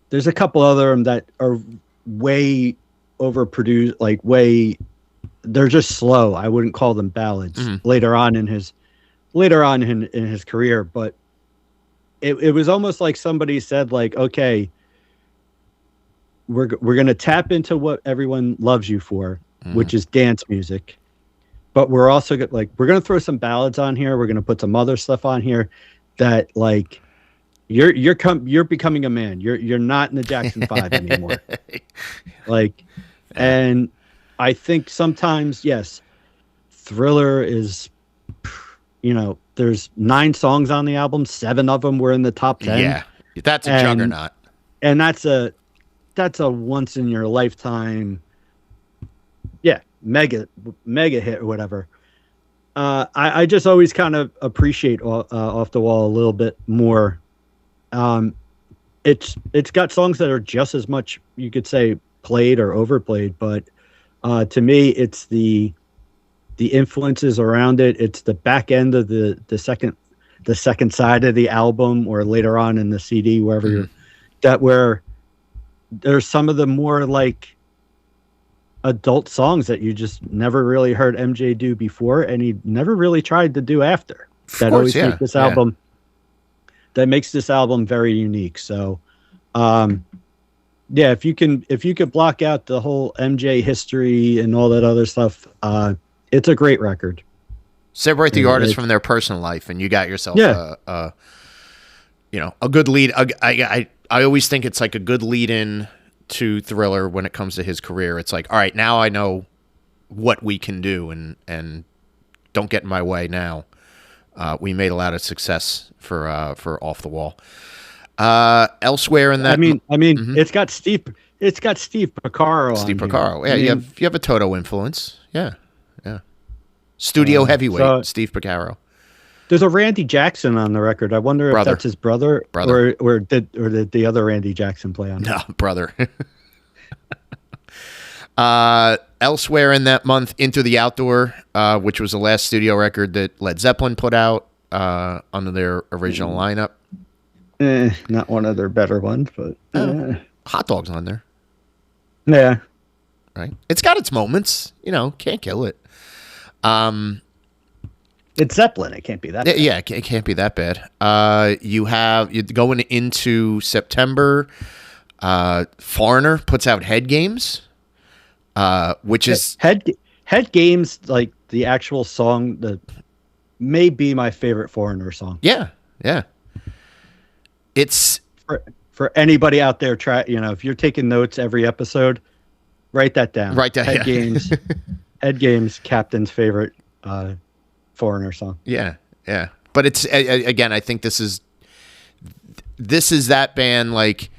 S2: there's a couple other them that are way overproduced, like they're just slow. I wouldn't call them ballads. Mm-hmm. later on in his career, but it was almost like somebody said, like, okay, we're going to tap into what everyone loves you for, which is dance music. But we're also we're going to throw some ballads on here. We're going to put some other stuff on here that, like, you're becoming a man. You're not in the Jackson 5 anymore. And I think sometimes, yes, Thriller is, there's 9 songs on the album. 7 of them were in the top 10.
S1: Yeah, that's a juggernaut.
S2: And that's a once in your lifetime, mega hit or whatever. I just always kind of appreciate Off the Wall a little bit more. It's got songs that are just as much, you could say, played or overplayed, but to me, it's the influences around it. It's the back end of the second side of the album, or later on in the CD, wherever where there's some of the more like adult songs that you just never really heard MJ do before, and he never really tried to do after.
S1: Of
S2: That
S1: course,
S2: always
S1: yeah,
S2: make this
S1: yeah.
S2: album that makes this album very unique. So, um, yeah, if you could block out the whole MJ history and all that other stuff, it's a great record.
S1: Separate the artist
S2: It's
S1: from their personal life, and you got yourself
S2: yeah,
S1: a good lead. I always think it's like a good lead in to Thriller when it comes to his career. It's like, all right, now I know what we can do, and don't get in my way now. We made a lot of success for Off the Wall. Elsewhere in that,
S2: it's got Steve Porcaro
S1: Steve
S2: on here.
S1: Porcaro. Yeah, you have a Toto influence. Yeah, yeah. Studio
S2: Uh,
S1: heavyweight,
S2: so
S1: Steve Porcaro.
S2: there's a Randy Jackson on the record. I wonder if
S1: Brother.
S2: that's his brother,
S1: Brother.
S2: or did the other Randy Jackson play on it?
S1: No, brother. Elsewhere in that month, Into the Outdoor, which was the last studio record that Led Zeppelin put out under their original lineup.
S2: Not one of their better ones, but
S1: Hot Dog's on there,
S2: yeah.
S1: right? It's got its moments, can't kill it.
S2: It's Zeppelin. It can't be that bad.
S1: Yeah, it can't be that bad. You're going into September. Foreigner puts out Head Games, which is
S2: Head Games, like the actual song that may be my favorite Foreigner song.
S1: yeah. It's
S2: For anybody out there, if you're taking notes every episode, write that down.
S1: Write that-
S2: Head
S1: yeah.
S2: Games. Head Games, Captain's favorite Foreigner song.
S1: yeah. But it's again, I think this is that band like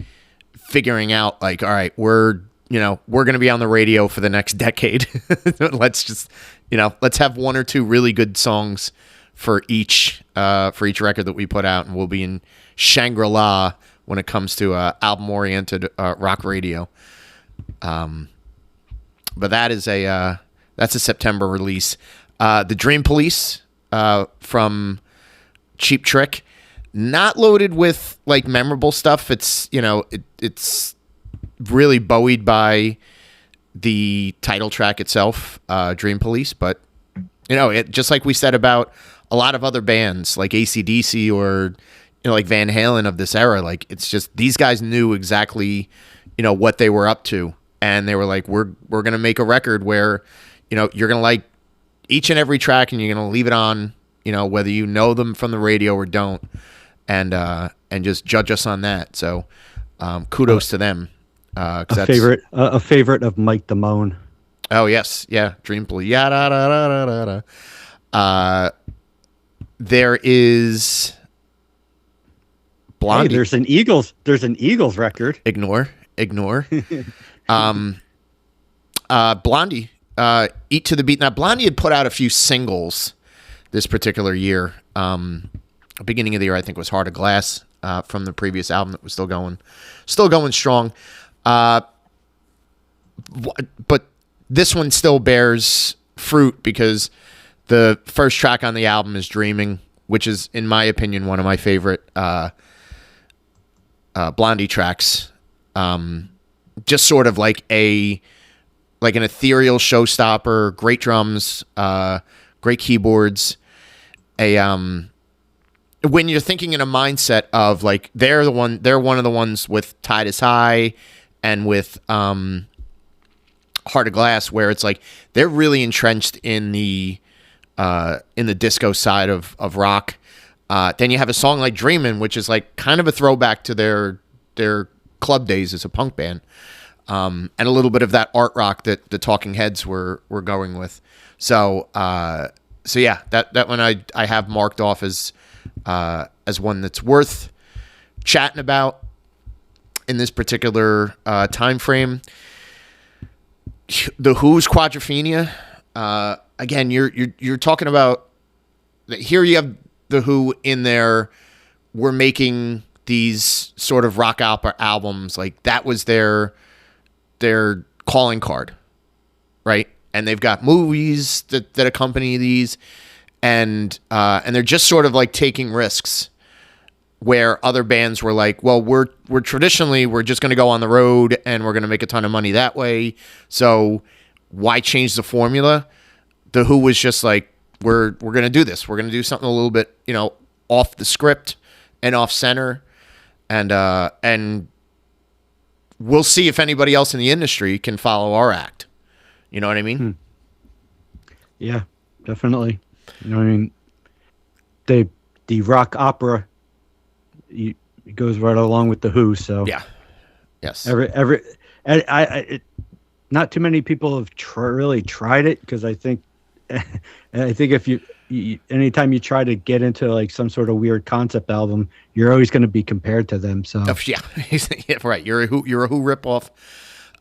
S1: figuring out like, all right, we're going to be on the radio for the next decade. Let's have one or two really good songs for each record that we put out, and we'll be in Shangri-La when it comes to album-oriented rock radio. But that's a September release. The Dream Police from Cheap Trick, not loaded with like memorable stuff. It's it's really buoyed by the title track itself, Dream Police. But it just like we said about a lot of other bands like AC/DC or like Van Halen of this era, like it's just these guys knew exactly what they were up to, and they were like, we're gonna make a record where you're gonna like each and every track, and you're gonna leave it on whether you know them from the radio or don't, and just judge us on that. So kudos to them.
S2: A favorite of Mike Damone.
S1: Oh yes, yeah, Dream Police. Yeah, da, da, da, da, da. There is Blondie.
S2: Hey, there's an Eagles record.
S1: Ignore. Blondie. Eat to the Beat. Now Blondie had put out a few singles this particular year. Beginning of the year, I think, was Heart of Glass from the previous album that was still going strong. But this one still bears fruit because the first track on the album is Dreaming, which is, in my opinion, one of my favorite Blondie tracks. Just sort of like an ethereal showstopper, great drums, great keyboards. When you're thinking in a mindset of like they're one of the ones with Tide is High and with Heart of Glass, where it's like they're really entrenched in the disco side of rock. Then you have a song like Dreamin', which is like kind of a throwback to their club days as a punk band, and a little bit of that art rock that the Talking Heads were going with. So yeah, that one I have marked off as one that's worth chatting about in this particular time frame. The Who's Quadrophenia. Again, you're talking about here. You have the Who in there. We're making these sort of rock opera albums. Like that was their calling card, right? And they've got movies that accompany these, and they're just sort of like taking risks where other bands were like, well, we're traditionally, we're just going to go on the road and we're going to make a ton of money that way. So why change the formula? The Who was just like, we're going to do this. We're going to do something a little bit, off the script and off center. And we'll see if anybody else in the industry can follow our act. You know what I mean?
S2: Yeah, definitely. The rock opera it goes right along with the Who. So
S1: yeah, yes.
S2: Not too many people have really tried it, because I think if you anytime you try to get into like some sort of weird concept album, you're always going to be compared to them. So
S1: yeah, right. You're a Who ripoff.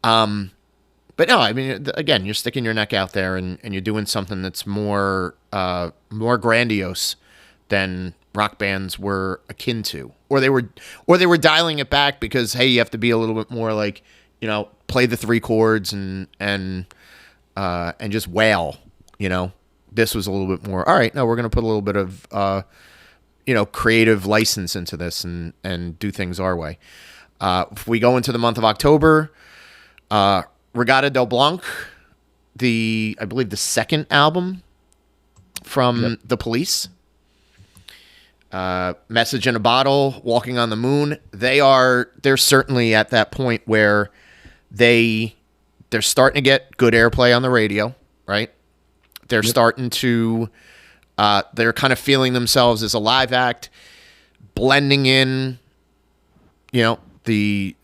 S1: But no, I mean, again, you're sticking your neck out there and you're doing something that's more grandiose than rock bands were akin to, or they were dialing it back because, hey, you have to be a little bit more like, play the three chords and just wail. This was a little bit more, all right, no, we're going to put a little bit of creative license into this and do things our way. If we go into the month of October, Regatta del Blanc, I believe the second album from The Police, Message in a Bottle, Walking on the Moon. They're certainly at that point where they're starting to get good airplay on the radio, right? They're starting to, they're kind of feeling themselves as a live act, blending in, the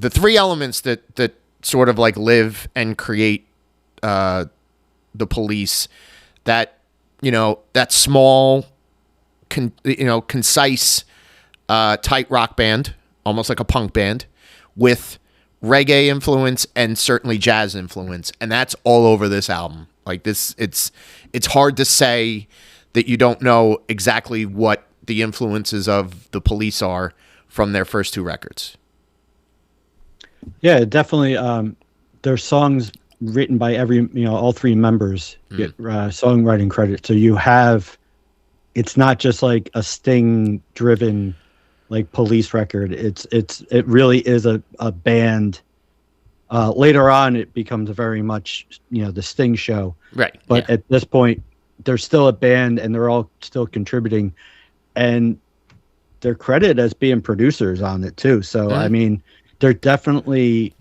S1: three elements that sort of like live and create The Police. That that small, concise, tight rock band, almost like a punk band, with reggae influence and certainly jazz influence, and that's all over this album. Like this, it's hard to say that you don't know exactly what the influences of The Police are from their first two records.
S2: Yeah, definitely. There's songs written by all three members get songwriting credit. So it's not just like a Sting driven like Police record. It really is a band. Later on, it becomes very much the Sting show.
S1: Right.
S2: But at this point, they're still a band and they're all still contributing, and they're credited as being producers on it too. So I mean, they're definitely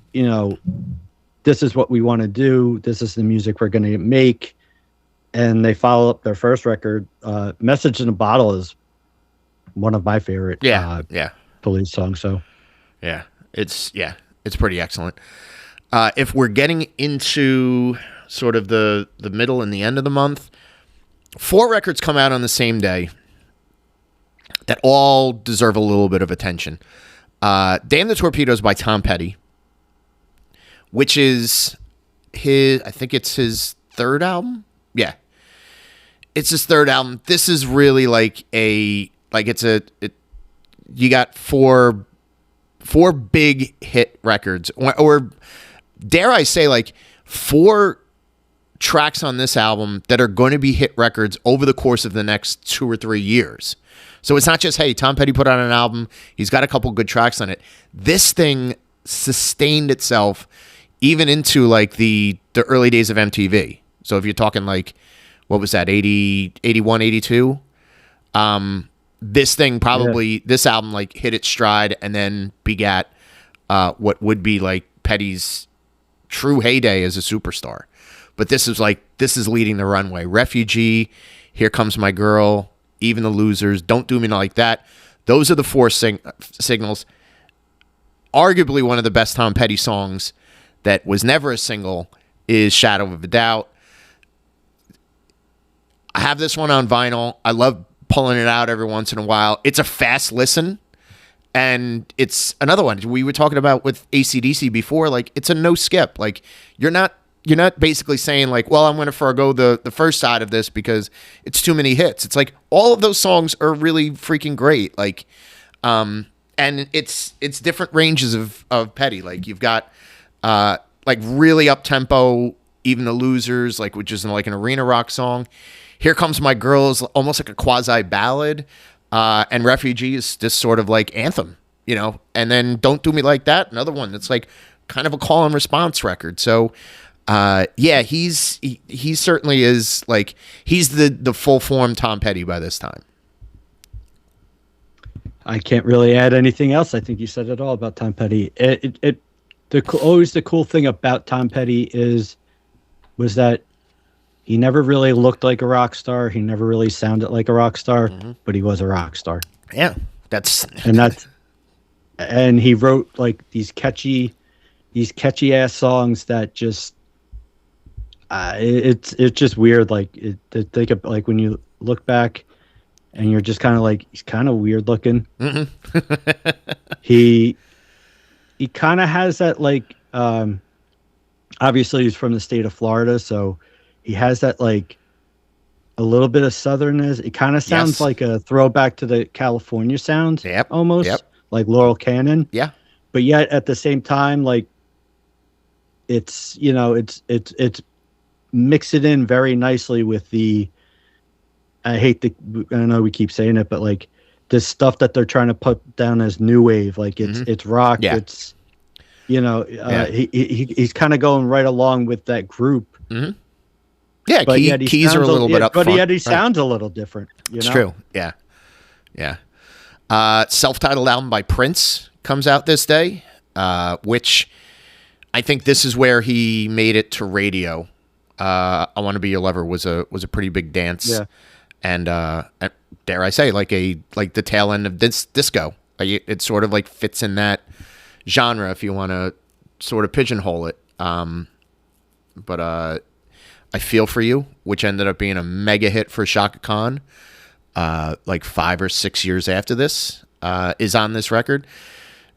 S2: this is what we want to do. This is the music we're going to make. And they follow up their first record. Message in a Bottle is one of my favorite Police songs. So
S1: it's pretty excellent. If we're getting into sort of the middle and the end of the month, 4 records come out on the same day that all deserve a little bit of attention. Damn the Torpedoes by Tom Petty, which is I think it's his third album. Yeah. It's his third album. This is really like you got four big hit records, or dare I say, like 4 tracks on this album that are going to be hit records over the course of the next 2 or 3 years. So it's not just, hey, Tom Petty put out an album, he's got a couple good tracks on it. This thing sustained itself even into like the early days of MTV. So if you're talking like, what was that, 80, 81, 82? This thing probably, this album like hit its stride and then begat what would be like Petty's true heyday as a superstar. But this is leading the runway. Refugee, Here Comes My Girl, Even the Losers, Don't Do Me Like That. Those are the 4 signals. Arguably one of the best Tom Petty songs that was never a single is Shadow of a Doubt. I have this one on vinyl. I love pulling it out every once in a while. It's a fast listen, and it's another one we were talking about with AC/DC before. Like, it's a no skip. Like, you're not basically saying like, well, I'm going to forego the first side of this because it's too many hits. It's like all of those songs are really freaking great. Like, and it's different ranges of Petty. Like, you've got like really up tempo, Even the Losers, which is like an arena rock song. Here Comes My Girl is almost like a quasi ballad. And Refugee is just sort of like Anthem, and then Don't Do Me Like That, another one that's like kind of a call and response record. So yeah, he certainly is like, he's the full form Tom Petty by this time.
S2: I can't really add anything else. I think you said it all about Tom Petty. Always the cool thing about Tom Petty was that he never really looked like a rock star. He never really sounded like a rock star, but he was a rock star.
S1: Yeah,
S2: and he wrote like these catchy ass songs that just it's just weird. Like to think of, like, when you look back and you're just kind of like, he's kind of weird looking. He kind of has that, like, obviously he's from the state of Florida, so he has that, like, a little bit of southernness. It kind of sounds like a throwback to the California sound, almost like Laurel Canyon.
S1: Yeah,
S2: but yet at the same time, like, it's it's mix it in very nicely with the. I know we keep saying it, but like this stuff that they're trying to put down as new wave, like it's rock.
S1: Yeah.
S2: It's he's kind of going right along with that group.
S1: Yeah,
S2: but
S1: keys are a little bit up front.
S2: But yet he sounds a little different.
S1: It's true. Yeah. Self-titled album by Prince comes out this day, which I think this is where he made it to radio. I Want to Be Your Lover was a pretty big dance.
S2: Yeah.
S1: And dare I say, like the tail end of disco. Like it sort of like fits in that genre if you want to sort of pigeonhole it. But I Feel For You, which ended up being a mega hit for Shaka Khan, like 5 or 6 years after this, is on this record.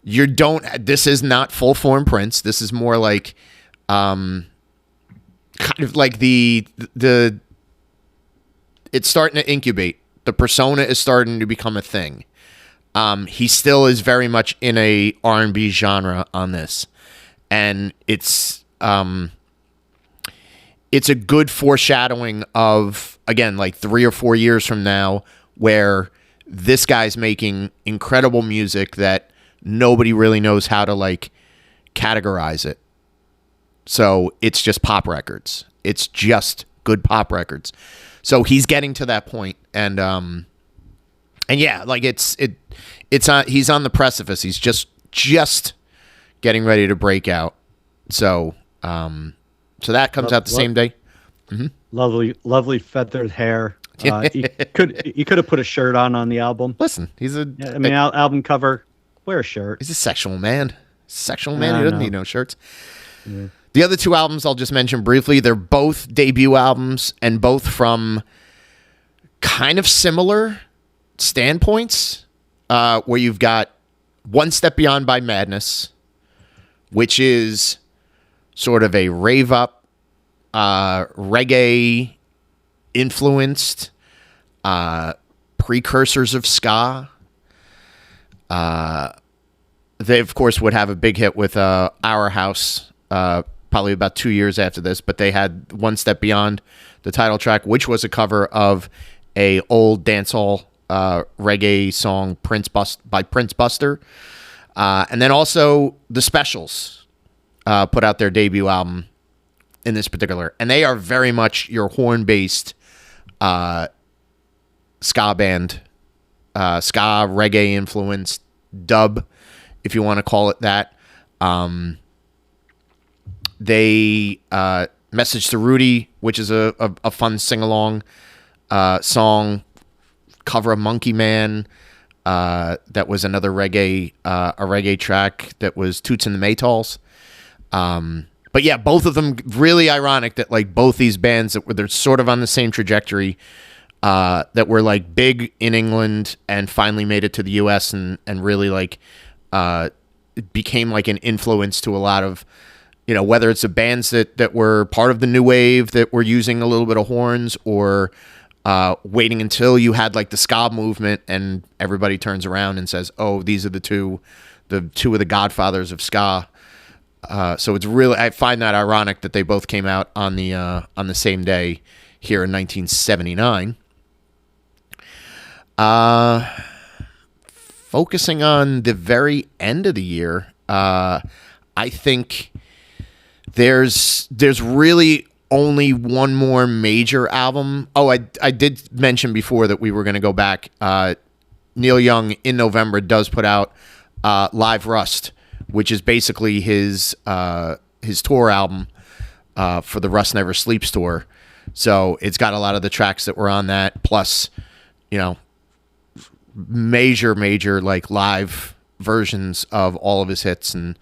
S1: This is not full form Prince. This is more like, kind of like the it's starting to incubate. The persona is starting to become a thing. He still is very much in a R&B genre on this, and it's a good foreshadowing of, again, like 3 or 4 years from now, where this guy's making incredible music that nobody really knows how to like categorize it. So it's just pop records. It's just good pop records. So he's getting to that point, and yeah, like it's on. He's on the precipice. He's just getting ready to break out. So so that comes out the same day.
S2: Lovely feathered hair. You could have put a shirt on the album.
S1: Listen,
S2: album cover. Wear a shirt.
S1: He's a sexual man. He doesn't need no shirts. Yeah. The other 2 albums I'll just mention briefly. They're both debut albums, and both from kind of similar standpoints, where you've got One Step Beyond by Madness, which is sort of a rave up, reggae influenced, precursors of ska. They, of course, would have a big hit with Our House, probably about 2 years after this, but they had One Step Beyond, the title track, which was a cover of a old dancehall reggae song, by Prince Buster. And then also the Specials put out their debut album in this particular, and they are very much your horn-based ska band, ska reggae-influenced dub, if you want to call it that. They Message to Rudy, which is a fun sing-along song, cover of Monkey Man. That was another reggae, a reggae track that was Toots and the Maytals. But yeah, both of them, really ironic that like both these bands they're sort of on the same trajectory, that were like big in England and finally made it to the US and really like became like an influence to a lot of, whether it's the bands that were part of the new wave that were using a little bit of horns, or waiting until you had like the ska movement and everybody turns around and says, oh, these are the two of the godfathers of ska. So it's really, I find that ironic that they both came out on the same day here in 1979. Uh, Focusing on the very end of the year, I think there's really only one more major album. Oh, I did mention before that we were going to go back. Neil Young in November does put out Live Rust, which is basically his tour album for the Rust Never Sleeps tour. So it's got a lot of the tracks that were on that, plus, you know, major like live versions of all of his hits. And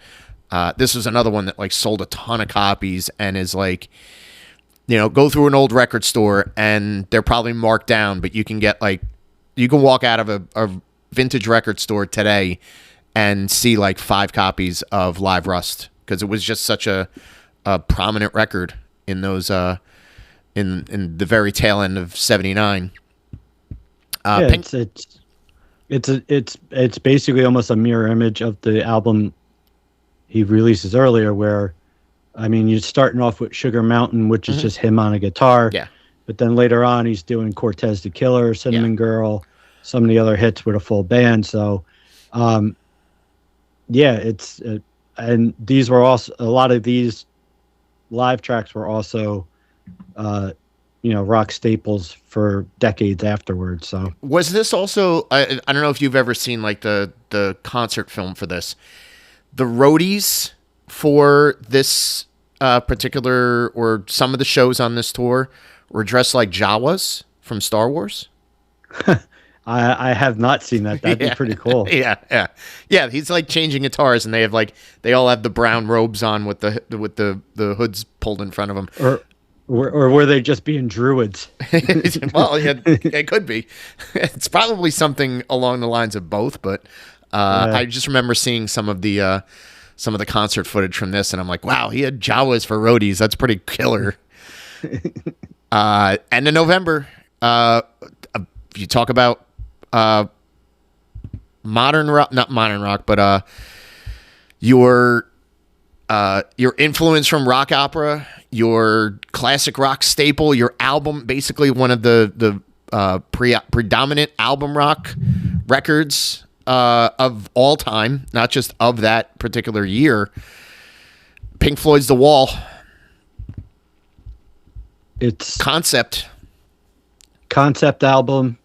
S1: this was another one that like sold a ton of copies and is like, you know, go through an old record store and they're probably marked down, but you can get like, you can walk out of a vintage record store today and see like 5 copies of Live Rust, because it was just such a prominent record in those in the very tail end of '79.
S2: Yeah,
S1: Pink,
S2: it's basically almost a mirror image of the album he releases earlier, where I mean, you're starting off with Sugar Mountain, which is just him on a guitar.
S1: yeah,
S2: But then later on, he's doing Cortez the Killer, Cinnamon Girl, some of the other hits with a full band. So, yeah, and these were also, a lot of these live tracks were also, rock staples for decades afterwards. So,
S1: was this also? I don't know if you've ever seen like the concert film for this. The roadies for this particular, or some of the shows on this tour, were dressed like Jawas from Star Wars.
S2: I have not seen that. That'd be pretty cool.
S1: Yeah. He's like changing guitars, and they all have the brown robes on with the hoods pulled in front of them.
S2: Or were they just being druids?
S1: Well, yeah, it could be. It's probably something along the lines of both, but I just remember seeing some of the concert footage from this, and I'm like, wow, he had Jawas for roadies. That's pretty killer. End of November, you talk about modern rock, not modern rock, but your influence from rock opera, your classic rock staple, your album, basically one of the predominant album rock records of all time, not just of that particular year. Pink Floyd's The Wall.
S2: It's
S1: concept
S2: album.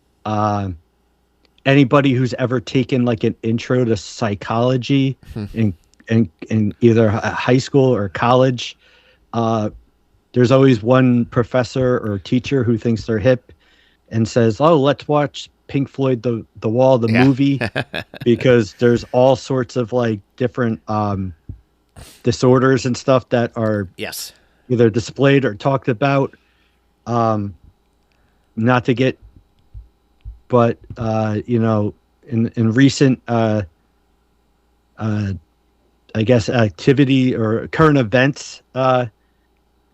S2: Anybody who's ever taken like an intro to psychology in either high school or college, there's always one professor or teacher who thinks they're hip and says, "Oh, let's watch Pink Floyd the Wall, the movie," because there's all sorts of like different disorders and stuff that are either displayed or talked about. Not to get, but in recent I guess activity or current events,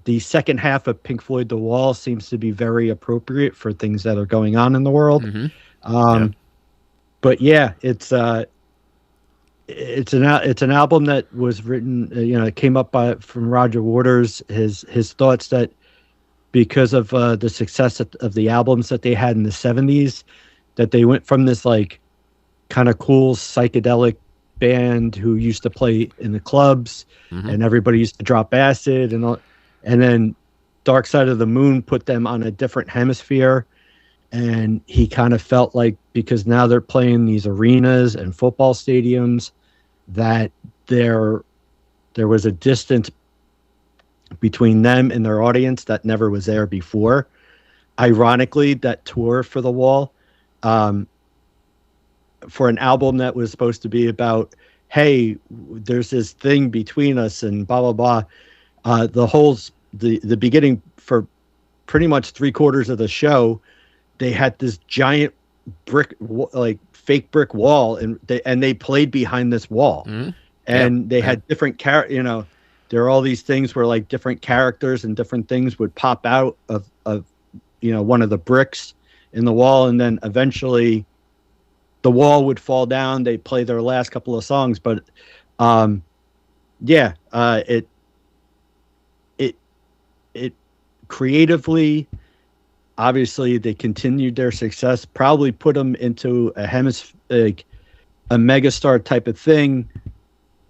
S2: the second half of Pink Floyd The Wall seems to be very appropriate for things that are going on in the world. But yeah, it's an album that was written, it came up from Roger Waters, his thoughts that because of the success of the albums that they had in the 70s, that they went from this like kind of cool psychedelic band who used to play in the clubs and everybody used to drop acid and then Dark Side of the Moon put them on a different hemisphere. And he kind of felt like, because now they're playing these arenas and football stadiums, that there was a distance between them and their audience that never was there before. Ironically, that tour for The Wall, for an album that was supposed to be about, hey, there's this thing between us and blah, blah, blah. The beginning, for pretty much 3/4 of the show, they had this giant brick, like fake brick wall, and they played behind this wall, and they had different there are all these things where like different characters and different things would pop out of one of the bricks in the wall, and then eventually the wall would fall down. They play their last couple of songs, but it creatively obviously they continued their success, probably put them into like a megastar type of thing,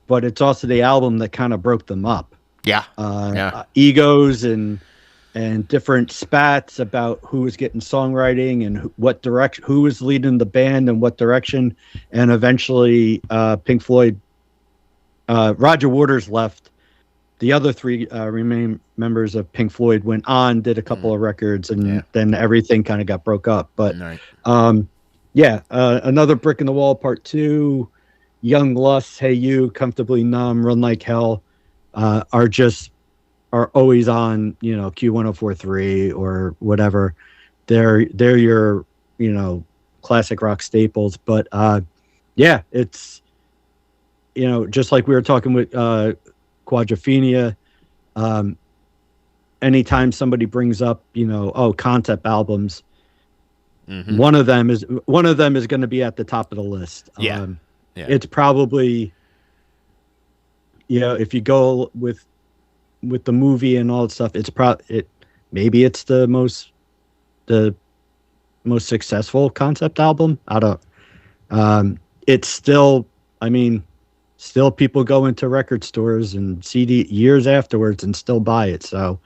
S2: but it's also the album that kind of broke them up.
S1: Yeah. Yeah.
S2: Egos and different spats about who was getting songwriting and what direction, who was leading the band and what direction. And eventually Pink Floyd, Roger Waters left. The other three remaining members of Pink Floyd went on, did a couple of records, and then everything kind of got broke up. But Another Brick in the Wall Part 2, Young Lust, Hey You, Comfortably Numb, Run Like Hell are always on, Q1043 or whatever. They're your, classic rock staples. But it's, just like we were talking with Quadrophenia, anytime somebody brings up, concept albums, one of them is going to be at the top of the list. It's probably, if you go with the movie and all that stuff, maybe it's the most successful concept album. I don't. It's still, still people go into record stores and CD years afterwards and still buy it. So,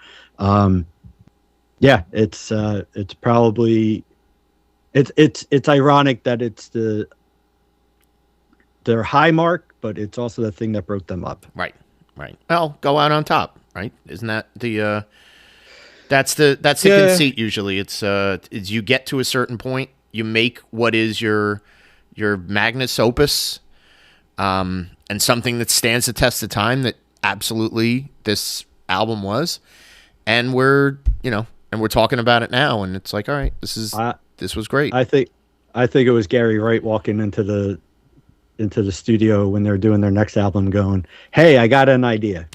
S2: it's probably it's ironic that it's their high mark, but it's also the thing that broke them up.
S1: Right. Well, go out on top, right? Isn't that the that's the conceit usually. It's you get to a certain point, you make what is your magnus opus, and something that stands the test of time, that absolutely this album was, and we're talking about it now, and it's like, all right, this was great.
S2: I think it was Gary Wright walking into the studio when they're doing their next album going, hey, I got an idea.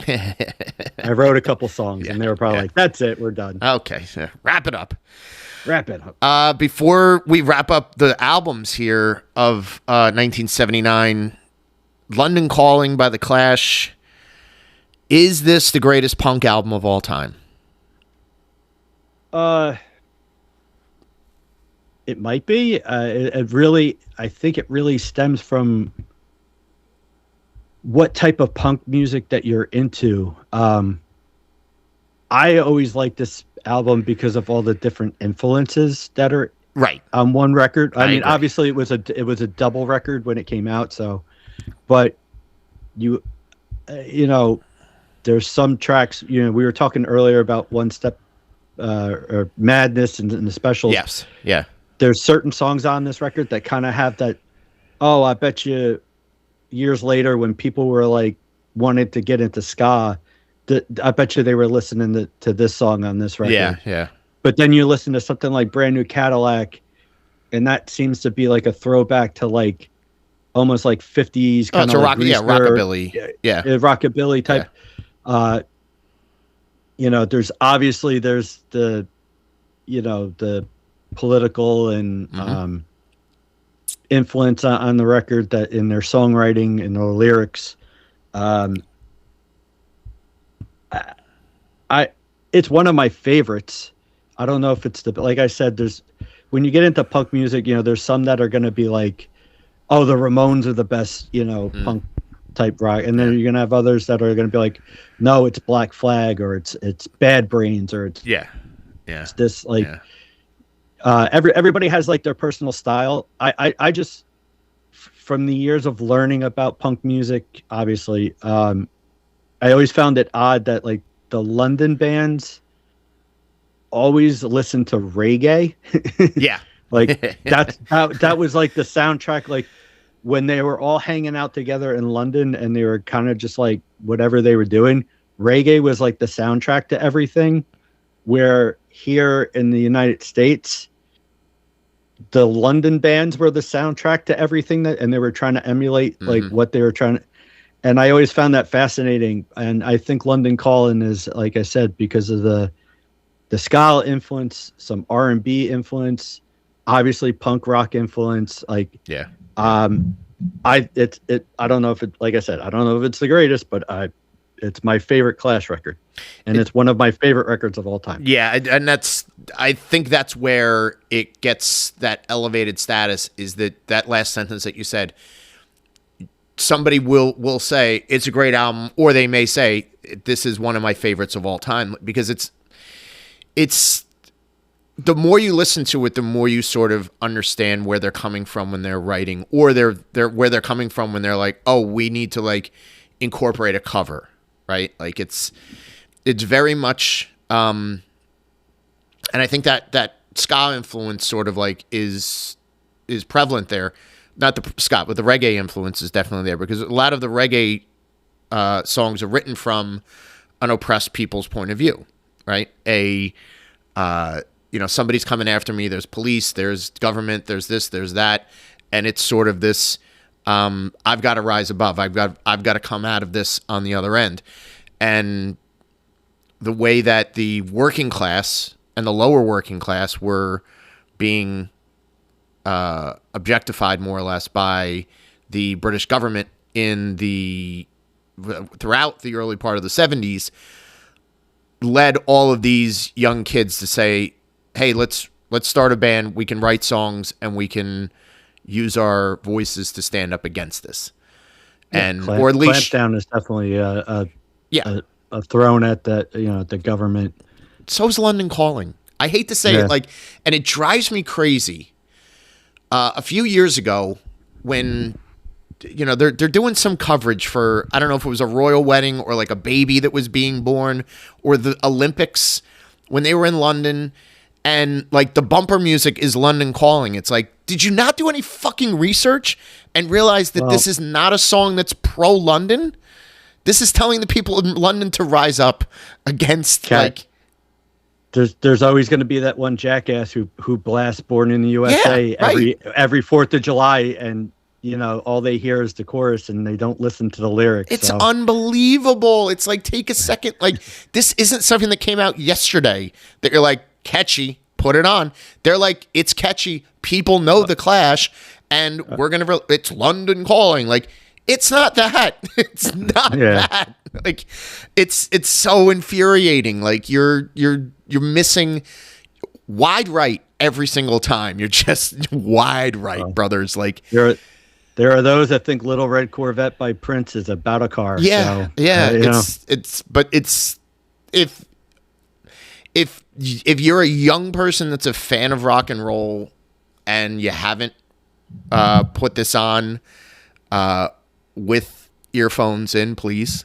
S2: I wrote a couple songs, and they were probably like, that's it, we're done.
S1: Okay, so wrap it up.
S2: Before
S1: we wrap up the albums here of 1979, London Calling by The Clash. Is this the greatest punk album of all time?
S2: It might be. I think it really stems from what type of punk music that you're into. I always like this album because of all the different influences that are
S1: right
S2: on one record. I mean,
S1: agree.
S2: Obviously it was a double record when it came out. So, but there's some tracks. We were talking earlier about One Step or Madness and the specials.
S1: Yes. Yeah.
S2: There's certain songs on this record that kind of have that. Oh, I bet you years later when people were like wanted to get into ska, I bet you they were listening to this song on this record.
S1: Yeah.
S2: But then you listen to something like Brand New Cadillac, and that seems to be like a throwback to like almost like 50s kind of
S1: rockabilly.
S2: Rockabilly type.
S1: Yeah.
S2: There's the the political and influence on the record that in their songwriting and their lyrics. It's one of my favorites. I don't know if it's like I said, when you get into punk music, there's some that are going to be like, oh, the Ramones are the best, punk type rock. And then you're going to have others that are going to be like, no, it's Black Flag, or it's Bad Brains, or it's it's this like, everybody has like their personal style. I just, from the years of learning about punk music, obviously, I always found it odd that like the London bands always listen to reggae.
S1: Yeah.
S2: Like that was like the soundtrack, like when they were all hanging out together in London and they were kind of just like whatever they were doing, reggae was like the soundtrack to everything. Where here in the United States, the London bands were the soundtrack to everything and they were trying to emulate like what they were trying to. And I always found that fascinating. And I think London Calling is, like I said, because of the ska influence, some R&B influence, obviously punk rock influence. Like, I don't know if it, like I said, I don't know if it's the greatest, but It's my favorite Clash record, and it's one of my favorite records of all time.
S1: Yeah, and I think that's where it gets that elevated status, is that last sentence that you said. Somebody will say it's a great album, or they may say this is one of my favorites of all time, because it's the more you listen to it, the more you sort of understand where they're coming from when they're writing, or they're where they're coming from when they're like, oh, we need to like incorporate a cover, right? Like it's very much, and I think that ska influence sort of like is prevalent there. Not the ska, but the reggae influence is definitely there, because a lot of the reggae songs are written from an oppressed people's point of view, right? Somebody's coming after me. There's police, there's government, there's this, there's that, and it's sort of this. I've got to rise above. I've got to come out of this on the other end, and the way that the working class and the lower working class were being objectified more or less by the British government throughout the early part of the 70s led all of these young kids to say, hey, let's start a band. We can write songs and we can use our voices to stand up against this. And or at least
S2: Clampdown is definitely a thrown at the government.
S1: So is London Calling. I hate to say it, and it drives me crazy. A few years ago, when they're doing some coverage for, I don't know if it was a royal wedding or like a baby that was being born, or the Olympics when they were in London, and like the bumper music is London Calling. It's like, did you not do any fucking research and realize that this is not a song that's pro-London? This is telling the people in London to rise up against
S2: There's always going to be that one jackass who blasts "Born in the USA" every 4th of July, and all they hear is the chorus and they don't listen to the lyrics.
S1: It's unbelievable. It's like, take a second. Like, this isn't something that came out yesterday that you're like, catchy, put it on. They're like, it's catchy. People know the Clash, and we're gonna. It's London Calling. Like, it's not that. It's not that. Like, it's so infuriating. Like, you're missing wide right every single time. You're just wide right, brothers. Like,
S2: there are those that think "Little Red Corvette" by Prince is about a car.
S1: Yeah,
S2: so,
S1: it's if you're a young person that's a fan of rock and roll and you haven't put this on with earphones in, please.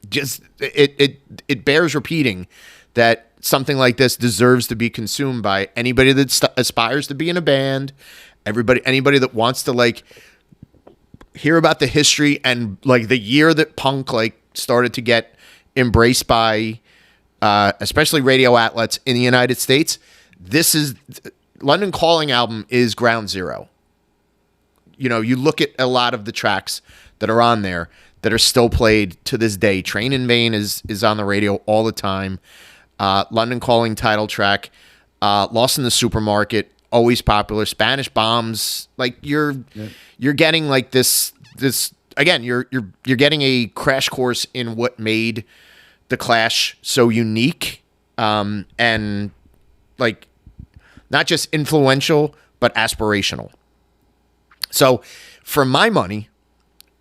S1: Just it bears repeating that something like this deserves to be consumed by anybody that aspires to be in a band, anybody that wants to like hear about the history and like the year that punk like started to get embraced by especially radio outlets in the United States. This is London Calling album is ground zero. You look at a lot of the tracks that are on there that are still played to this day. Train in Vain is on the radio all the time. London Calling title track, Lost in the Supermarket, always popular. Spanish Bombs, like you're getting like this again. You're getting a crash course in what made the Clash so unique, and like not just influential but aspirational. So, for my money,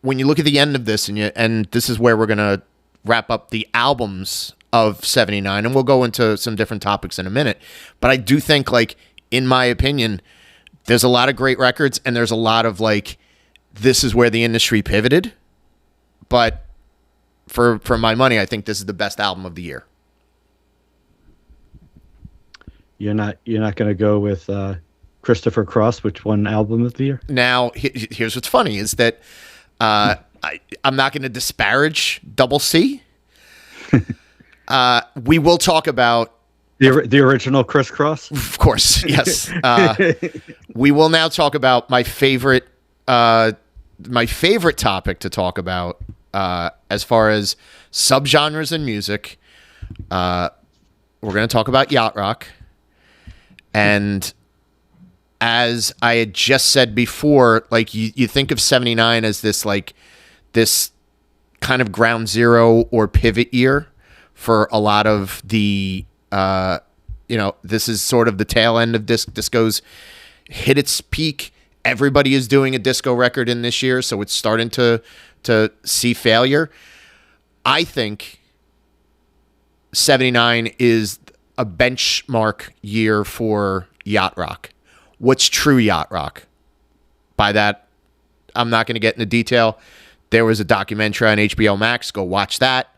S1: when you look at the end of this, and this is where we're gonna wrap up the albums of '79, and we'll go into some different topics in a minute. But I do think, like, in my opinion, there's a lot of great records, and there's a lot of like, this is where the industry pivoted. But for my money, I think this is the best album of the year.
S2: You're not going to go with Christopher Cross, which won album of the year?
S1: Now, here's what's funny is that I'm not going to disparage Double C. We will talk about
S2: the original Chris Cross,
S1: of course. Yes, we will now talk about my favorite topic to talk about as far as subgenres in music. We're going to talk about yacht rock, and as I had just said before, like you think of '79 as this kind of ground zero or pivot year for a lot of the, this is sort of the tail end of disco's hit its peak. Everybody is doing a disco record in this year, so it's starting to see failure. I think 79 is a benchmark year for yacht rock. What's true yacht rock? By that, I'm not going to get into detail. There was a documentary on HBO Max. Go watch that.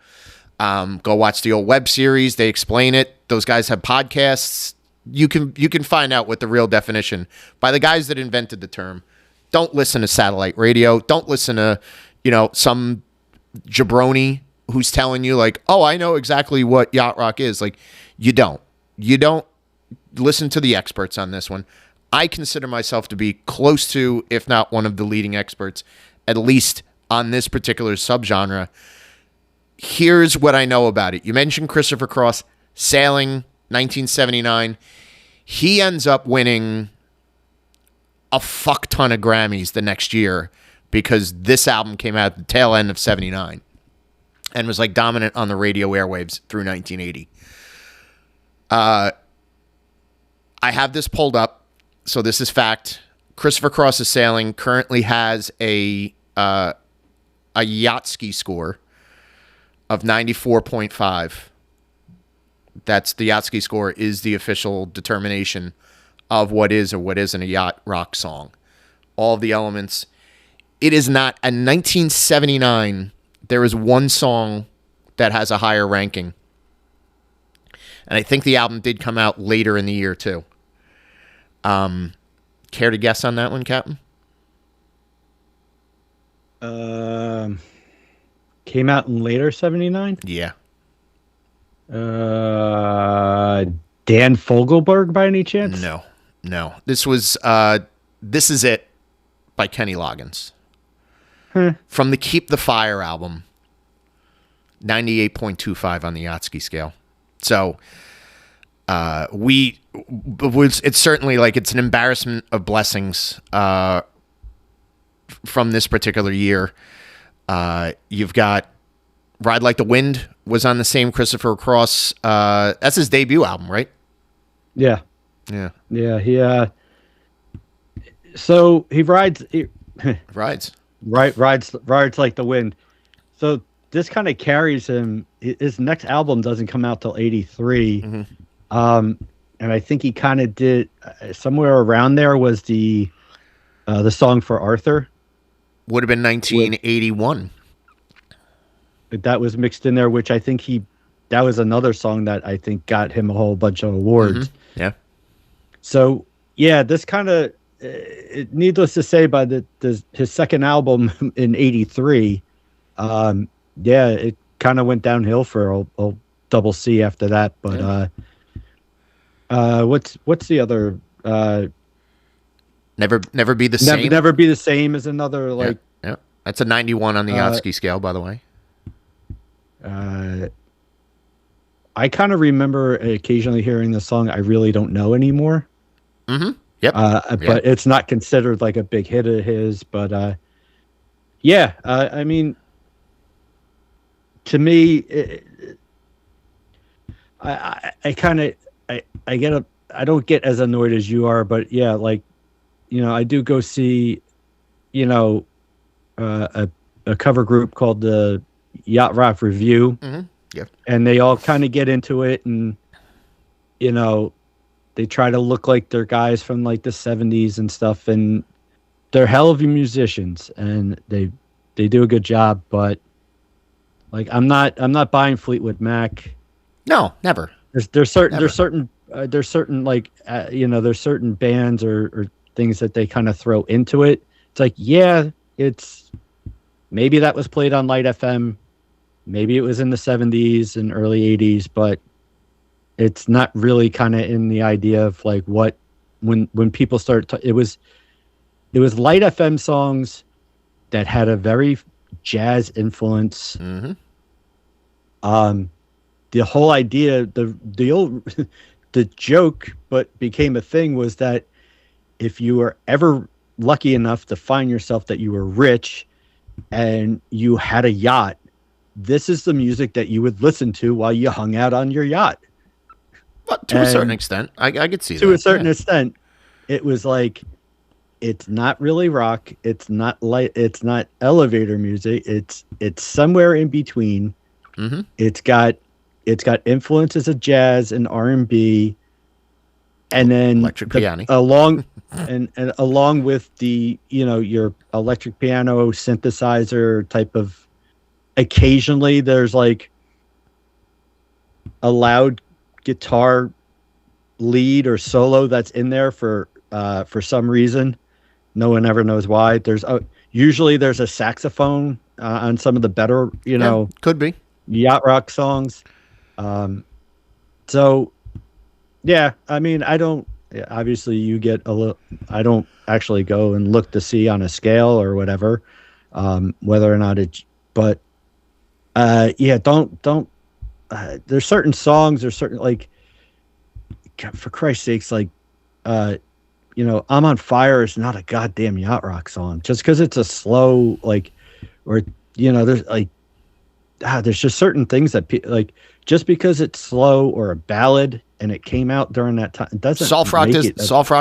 S1: Go watch the old web series. They explain it. Those guys have podcasts. You can find out what the real definition by the guys that invented the term. Don't listen to satellite radio. Don't listen to, some jabroni who's telling you like, oh, I know exactly what yacht rock is. Like, you don't. You don't listen to the experts on this one. I consider myself to be close to, if not one of the leading experts, at least on this particular subgenre. Here's what I know about it. You mentioned Christopher Cross, Sailing, 1979. He ends up winning a fuck ton of Grammys the next year because this album came out at the tail end of 79 and was like dominant on the radio airwaves through 1980. I have this pulled up, so this is fact. Christopher Cross's Sailing currently has a Yachtski score of 94.5. That's the Yachtski score is the official determination of what is or what isn't a yacht rock song. All of the elements. It is not. In 1979, there is one song that has a higher ranking. And I think the album did come out later in the year, too. Care to guess on that one, Captain?
S2: Came out in later 79?
S1: Yeah.
S2: Dan Fogelberg by any chance?
S1: No. This was This Is It by Kenny Loggins. From the Keep the Fire album. 98.25 on the Yachtski scale. So it's certainly like it's an embarrassment of blessings from this particular year. You've got Ride Like the Wind was on the same Christopher Cross. That's his debut album, right?
S2: Yeah.
S1: Yeah.
S2: Yeah. So he rides.
S1: Rides
S2: like the wind. So this kind of carries him. His next album doesn't come out till 83. Mm-hmm. And I think he kind of did somewhere around there was the song for Arthur.
S1: Would have been 1981.
S2: That was mixed in there, which I think that was another song that I think got him a whole bunch of awards.
S1: Mm-hmm. Yeah.
S2: So yeah, this kind of, needless to say, by his second album in 83, it kind of went downhill for a double C after that. But what's the other?
S1: Never Be the Same.
S2: Never Be the Same is another like.
S1: Yeah. That's a 91 on the Yachtski scale, by the way.
S2: I kind of remember occasionally hearing the song "I Really Don't Know Anymore."
S1: Mm-hmm. Yep.
S2: But it's not considered like a big hit of his. But I mean, to me, I don't get as annoyed as you are, but yeah, like, I do go see, a cover group called the Yacht Rock Review.
S1: Mm-hmm. Yep.
S2: And they all kind of get into it, and they try to look like they're guys from like the 70s and stuff, and they're hell of musicians, and they do a good job. But like, I'm not buying Fleetwood Mac.
S1: No, never.
S2: There's certain like there's certain bands or things that they kind of throw into it. It's like, yeah, it's maybe that was played on Light FM, maybe it was in the 70s and early 80s, but it's not really kind of in the idea of like what when people start it was Light FM songs that had a very jazz influence.
S1: Mm-hmm.
S2: The whole idea, the old the joke, but became a thing, was that if you were ever lucky enough to find yourself that you were rich and you had a yacht, this is the music that you would listen to while you hung out on your yacht.
S1: But to a certain extent, I could see
S2: to
S1: that.
S2: a certain extent, it was like, it's not really rock. It's not elevator music. It's somewhere in between.
S1: Mm-hmm.
S2: It's got influences of jazz and R&B, and then
S1: electric piano
S2: along with the, your electric piano synthesizer type of. Occasionally, there's like a loud guitar lead or solo that's in there for some reason. No one ever knows why. Usually there's a saxophone on some of the better,
S1: could be
S2: yacht rock songs. So yeah, I mean, obviously you get a little, I don't actually go and look to see on a scale or whatever, whether or not but don't, there's certain songs or certain, like, for Christ's sakes, like, I'm on Fire is not a goddamn yacht rock song just because it's a slow, like, or, there's like, there's just certain things that like, just because it's slow or a ballad and it came out during that time, it doesn't
S1: soft rock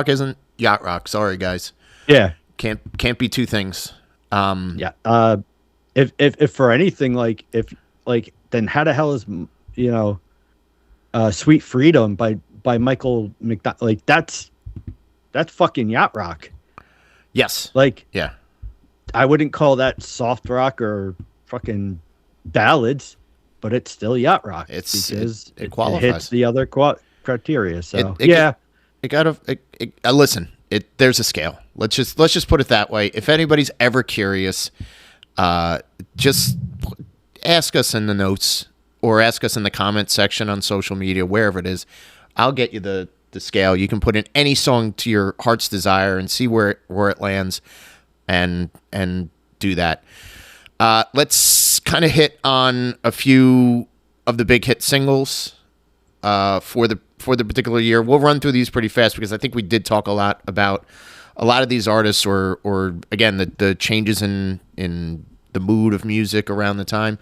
S1: isn't yacht rock. Sorry, guys.
S2: Yeah.
S1: Can't be two things.
S2: Yeah. If for anything, then how the hell is, Sweet Freedom by Michael McDonald, like, that's fucking yacht rock.
S1: Yes.
S2: Like,
S1: yeah,
S2: I wouldn't call that soft rock or fucking ballads, but it's still yacht rock. Because it qualifies. It hits the other criteria. So
S1: listen. There's a scale. Let's just put it that way. If anybody's ever curious, just ask us in the notes or ask us in the comment section on social media, wherever it is. I'll get you the scale. You can put in any song to your heart's desire and see where it lands, and do that. Let's kind of hit on a few of the big hit singles for the particular year. We'll run through these pretty fast because I think we did talk a lot about a lot of these artists, or again, the changes in the mood of music around the time.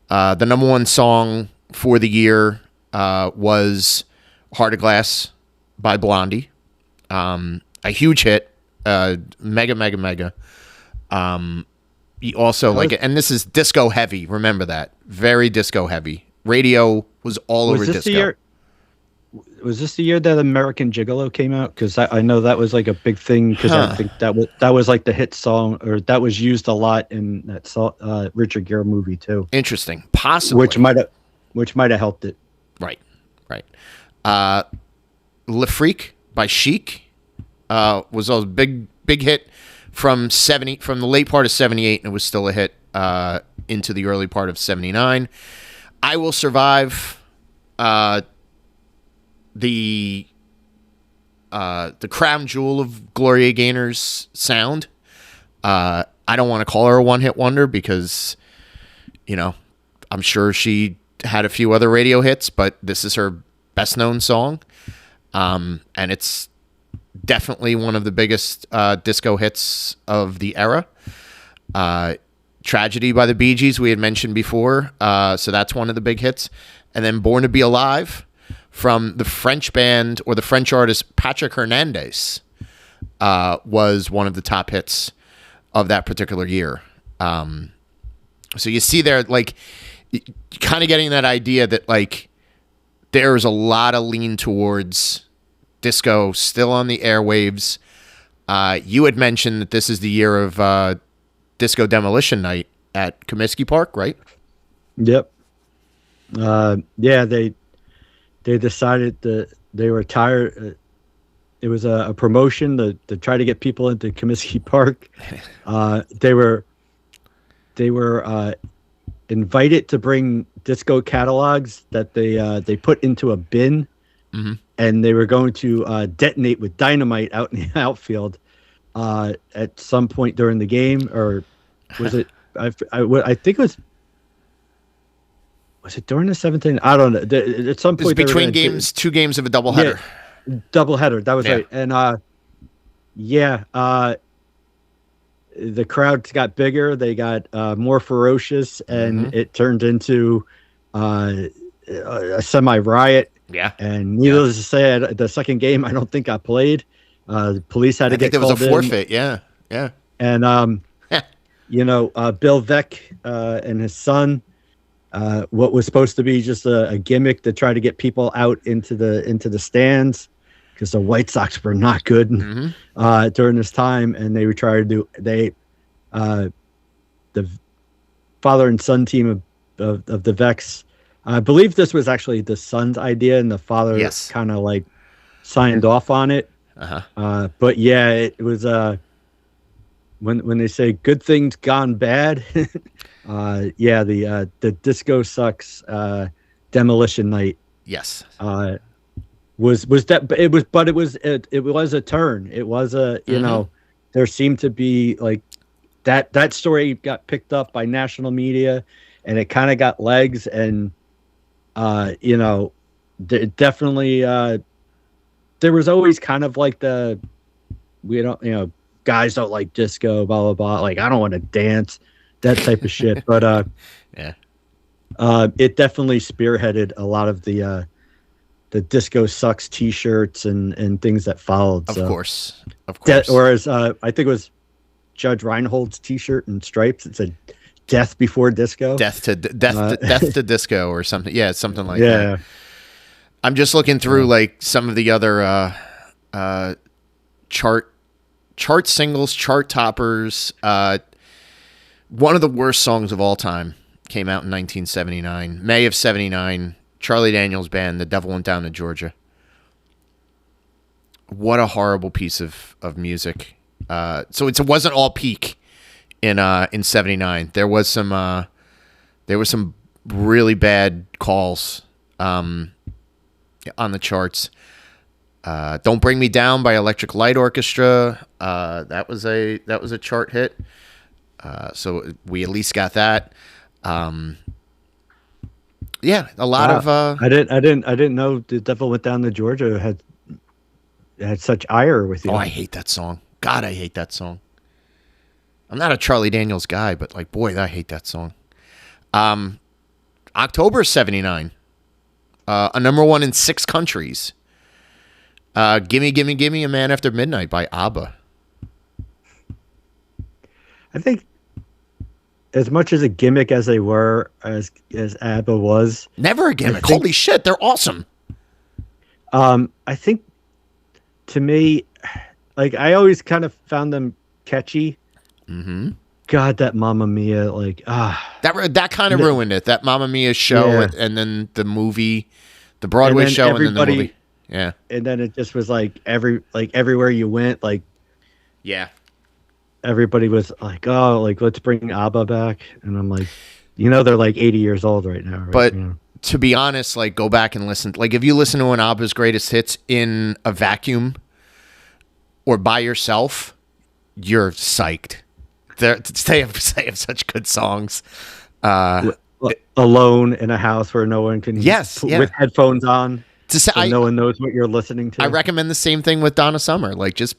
S1: The number one song for the year was Heart of Glass by Blondie. A huge hit. Mega. Also, and this is disco heavy. Remember that. Very disco heavy. Radio was all over disco.
S2: Was this the year that American Gigolo came out? Because I know that was like a big thing. Because I think that was like the hit song, or that was used a lot in that Richard Gere movie too.
S1: Interesting, possibly.
S2: Which might have helped it.
S1: Right. Le Freak by Chic was a big hit from the late part of 78, and it was still a hit into the early part of 79. I Will Survive, the crown jewel of Gloria Gaynor's sound. I don't want to call her a one-hit wonder because, I'm sure she had a few other radio hits, but this is her best-known song. And it's definitely one of the biggest disco hits of the era. Tragedy by the Bee Gees, we had mentioned before. So that's one of the big hits. And then Born to Be Alive from the French band, or the French artist Patrick Hernandez, was one of the top hits of that particular year. So you see there, like, kind of getting that idea that, like, there's a lot of lean towards disco still on the airwaves. You had mentioned that this is the year of Disco Demolition Night at Comiskey Park, right?
S2: Yep. Yeah, they decided that they were tired. It was a promotion to try to get people into Comiskey Park. They were invited to bring disco catalogs that they put into a bin, mm-hmm. and they were going to detonate with dynamite out in the outfield at some point during the game, or was it? I think it was. Was it during the 17th? I don't know. At some point,
S1: it was between games, two games of a doubleheader.
S2: Yeah, doubleheader. That was right. And the crowds got bigger, they got more ferocious, and it turned into a semi riot.
S1: Yeah.
S2: And
S1: Yeah.
S2: needless to say, the second game I don't think got played. The police had to
S1: I think
S2: get
S1: there was a
S2: called in,
S1: forfeit. Yeah. Yeah.
S2: and Bill Veck and his son. What was supposed to be just a gimmick to try to get people out into the stands, because the White Sox were not good during this time, and they were trying to do the father and son team of the Vex. I believe this was actually the son's idea, and the father kind of like signed off on it. But yeah, it was when they say good things gone bad. The Disco Sucks Demolition Night.
S1: Yes.
S2: Was that it was a turn. It was there seemed to be like that story got picked up by national media, and it kind of got legs, and definitely there was always kind of like guys don't like disco, blah blah blah, like I don't want to dance, that type of shit. But it definitely spearheaded a lot of the Disco Sucks t-shirts and things that followed.
S1: Of course.
S2: Whereas I think it was Judge Reinhold's t-shirt in stripes. It said "Death Before Disco."
S1: Death to disco or something. Yeah, something like that. I'm just looking through like some of the other chart singles, chart toppers. One of the worst songs of all time came out in 1979, May of '79. Charlie Daniels Band, "The Devil Went Down to Georgia." What a horrible piece of music. So it wasn't all peak in '79. There was some really bad calls on the charts. "Don't Bring Me Down" by Electric Light Orchestra. That was a chart hit. So we at least got that. Yeah, a lot of.
S2: I didn't know "The Devil Went Down to Georgia" had such ire with you.
S1: Oh, I hate that song. God, I hate that song. I'm not a Charlie Daniels guy, but like, boy, I hate that song. October '79, a number one in 6 countries. "Gimme, Gimme, Gimme, A Man After Midnight" by ABBA.
S2: I think, as much as a gimmick as they were, as ABBA was,
S1: never a gimmick. Holy shit, they're awesome.
S2: I think, to me, like, I always kind of found them catchy. Mm-hmm. God, that Mamma Mia, like,
S1: that kind of ruined it. That Mamma Mia show, and then the movie, the Broadway show, and then the movie. Yeah,
S2: and then it just was like everywhere you went, like,
S1: yeah,
S2: everybody was like, oh, like, let's bring ABBA back, and I'm like, they're like 80 years old right now. Right?
S1: But to be honest, like, go back and listen. Like, if you listen to an ABBA's greatest hits in a vacuum or by yourself, you're psyched. They have such good songs.
S2: Alone in a house where no one can. With headphones on. No one knows what you're listening to.
S1: I recommend the same thing with Donna Summer. Like, just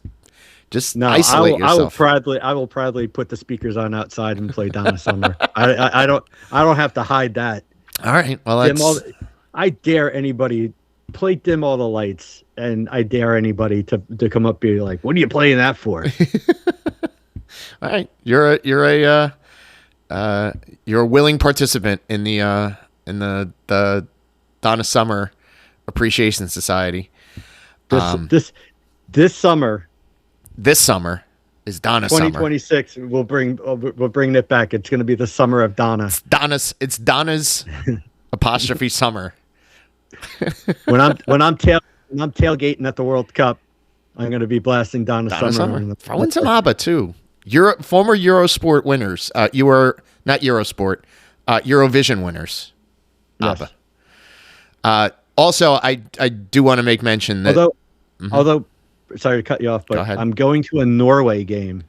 S1: isolate yourself.
S2: I will proudly put the speakers on outside and play Donna Summer. I don't have to hide that.
S1: All right. Well,
S2: I dare anybody play "Dim All the Lights," and I dare anybody to come up and be like, "What are you playing that for?"
S1: All right. You're a willing participant in the Donna Summer Appreciation Society.
S2: This summer.
S1: This summer is Donna
S2: 2026.
S1: Summer.
S2: We'll bring it back. It's going to be the summer of Donna.
S1: It's Donna's apostrophe summer.
S2: when I'm tailgating at the World Cup, I'm going to be blasting Donna Summer.
S1: Throw in some ABBA too. Former Eurosport winners. You were not Eurosport. Eurovision winners.
S2: Yes.
S1: ABBA. Also, I do want to make mention that.
S2: Although, sorry to cut you off, but I'm going to a Norway game.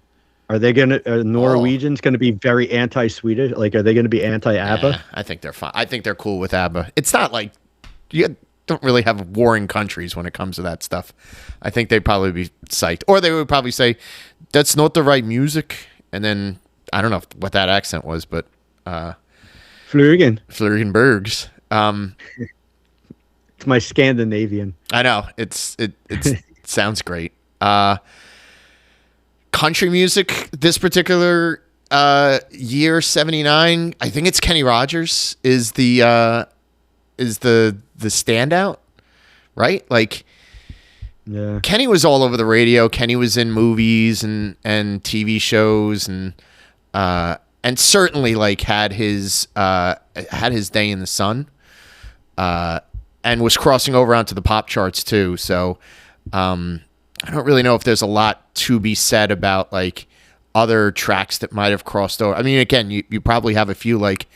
S2: Are Norwegians going to be very anti-Swedish? Like, are they going to be anti-ABBA?
S1: I think they're fine. I think they're cool with ABBA. It's not like you don't really have warring countries when it comes to that stuff. I think they'd probably be psyched. Or they would probably say, that's not the right music. and then I don't know what that accent was, but
S2: Flügen.
S1: Flurigenbergs.
S2: It's my Scandinavian.
S1: I know it sounds great. Country music this particular year 79, I think it's Kenny Rogers is the standout, right? Like
S2: Yeah.
S1: Kenny was all over the radio. Kenny was in movies and TV shows and certainly like had his day in the sun, and was crossing over onto the pop charts too. So I don't really know if there's a lot to be said about like other tracks that might have crossed over. I mean, again, you probably have a few like,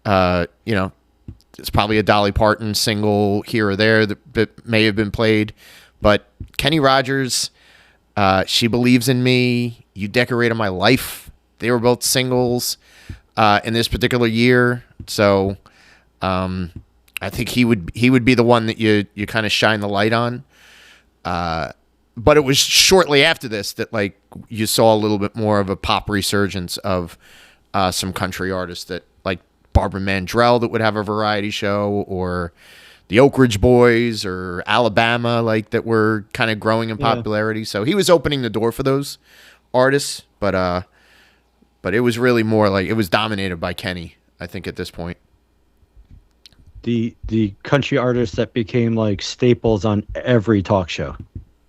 S1: it's probably a Dolly Parton single here or there that may have been played, but Kenny Rogers, She Believes in Me, You Decorated My Life, they were both singles in this particular year. So I think he would be the one that you kind of shine the light on. But it was shortly after this that like you saw a little bit more of a pop resurgence of some country artists that like Barbara Mandrell that would have a variety show, or the Oak Ridge Boys or Alabama, like that were kind of growing in popularity. So he was opening the door for those artists, but it was really more like it was dominated by Kenny, I think, at this point.
S2: The country artists that became like staples on every talk show.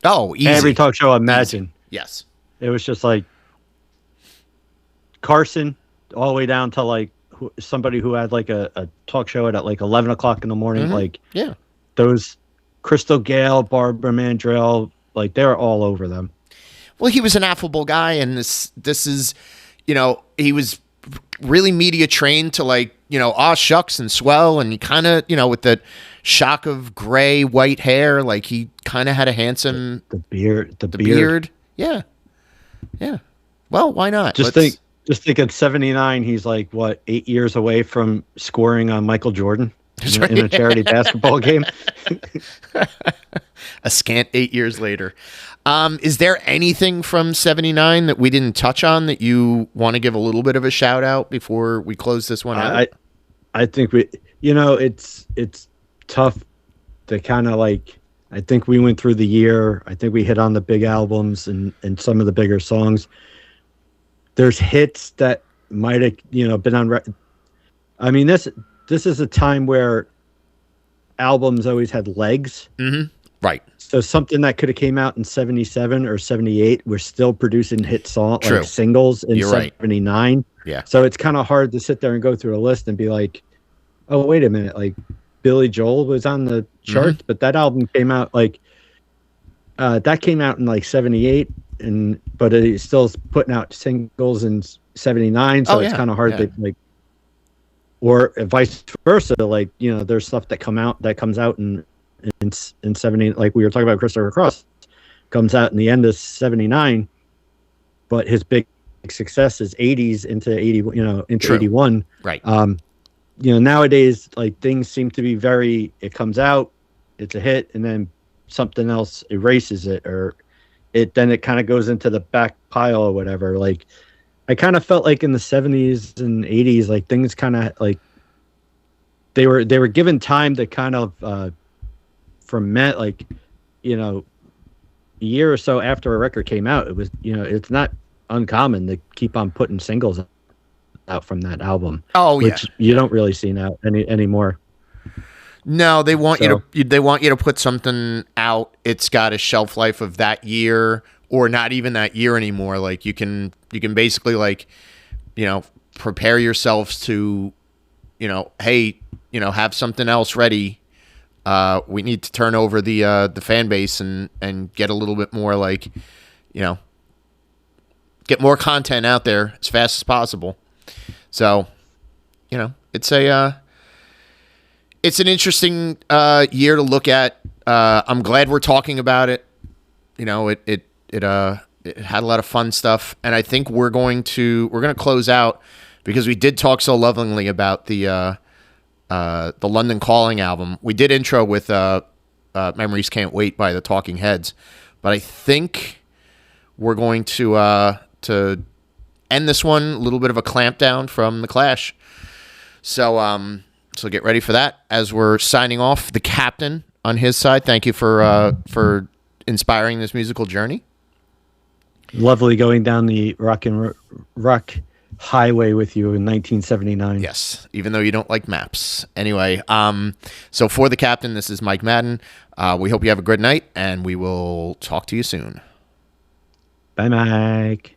S1: Oh, easy.
S2: Every talk show, imagine.
S1: Easy. Yes.
S2: It was just like Carson all the way down to like somebody who had like a talk show at like 11 o'clock in the morning.
S1: Mm-hmm.
S2: Like,
S1: yeah,
S2: those Crystal Gale, Barbara Mandrell, like they were all over them.
S1: Well, he was an affable guy, and this is, he was really media trained to like, aw shucks and swell, and he kind of, with the shock of gray white hair, like he kind of had a handsome
S2: the beard.
S1: Yeah. Well, why not?
S2: Just think at 79, he's like what, 8 years away from scoring on Michael Jordan in a charity basketball game.
S1: A scant 8 years later. Is there anything from 79 that we didn't touch on that you want to give a little bit of a shout out before we close this one out?
S2: I think it's tough to kind of like, I think we went through the year. I think we hit on the big albums and some of the bigger songs. There's hits that might have, been on. I mean, this is a time where albums always had legs.
S1: Mm-hmm. Right.
S2: So something that could have came out in 77 or 78, we're still producing hit songs,
S1: True.
S2: like singles in
S1: You're
S2: 79.
S1: Right. Yeah.
S2: So it's kind of hard to sit there and go through a list and be like, oh, wait a minute. Like Billy Joel was on the charts, but that album came out like, that came out in like 78, but it's still putting out singles in 79. So it's kind of hard to like, or vice versa. Like, there's stuff that comes out in 70, like we were talking about. Christopher Cross comes out in the end of 79, but his big success is 80s into 80, into
S1: True.
S2: 81.
S1: Right.
S2: Nowadays, like things seem to be it comes out, it's a hit, and then something else erases it, or then it kind of goes into the back pile or whatever. Like I kind of felt like in the 70s and 80s, like things kind of like they were given time to kind of ferment, like, a year or so after a record came out, it was, it's not uncommon to keep on putting singles out from that album.
S1: Oh,
S2: which you don't really see now anymore.
S1: No, they want you to put something out. It's got a shelf life of that year, or not even that year anymore. Like you can basically like, prepare yourselves to, hey, have something else ready. We need to turn over the fan base and get a little bit more like, get more content out there as fast as possible. So, it's an interesting year to look at. I'm glad we're talking about it. It had a lot of fun stuff, and I think we're going to close out because we did talk so lovingly about the London Calling album. We did intro with Memories Can't Wait by the Talking Heads, but I think we're going to end this one, a little bit of a clamp down from the Clash. So get ready for that. As we're signing off, the Captain on his side, thank you for inspiring this musical journey.
S2: Lovely going down the rock highway with you in 1979.
S1: Yes, even though you don't like maps. Anyway, so for the Captain, this is Mike Madden. We hope you have a good night, and we will talk to you soon.
S2: Bye, Mike.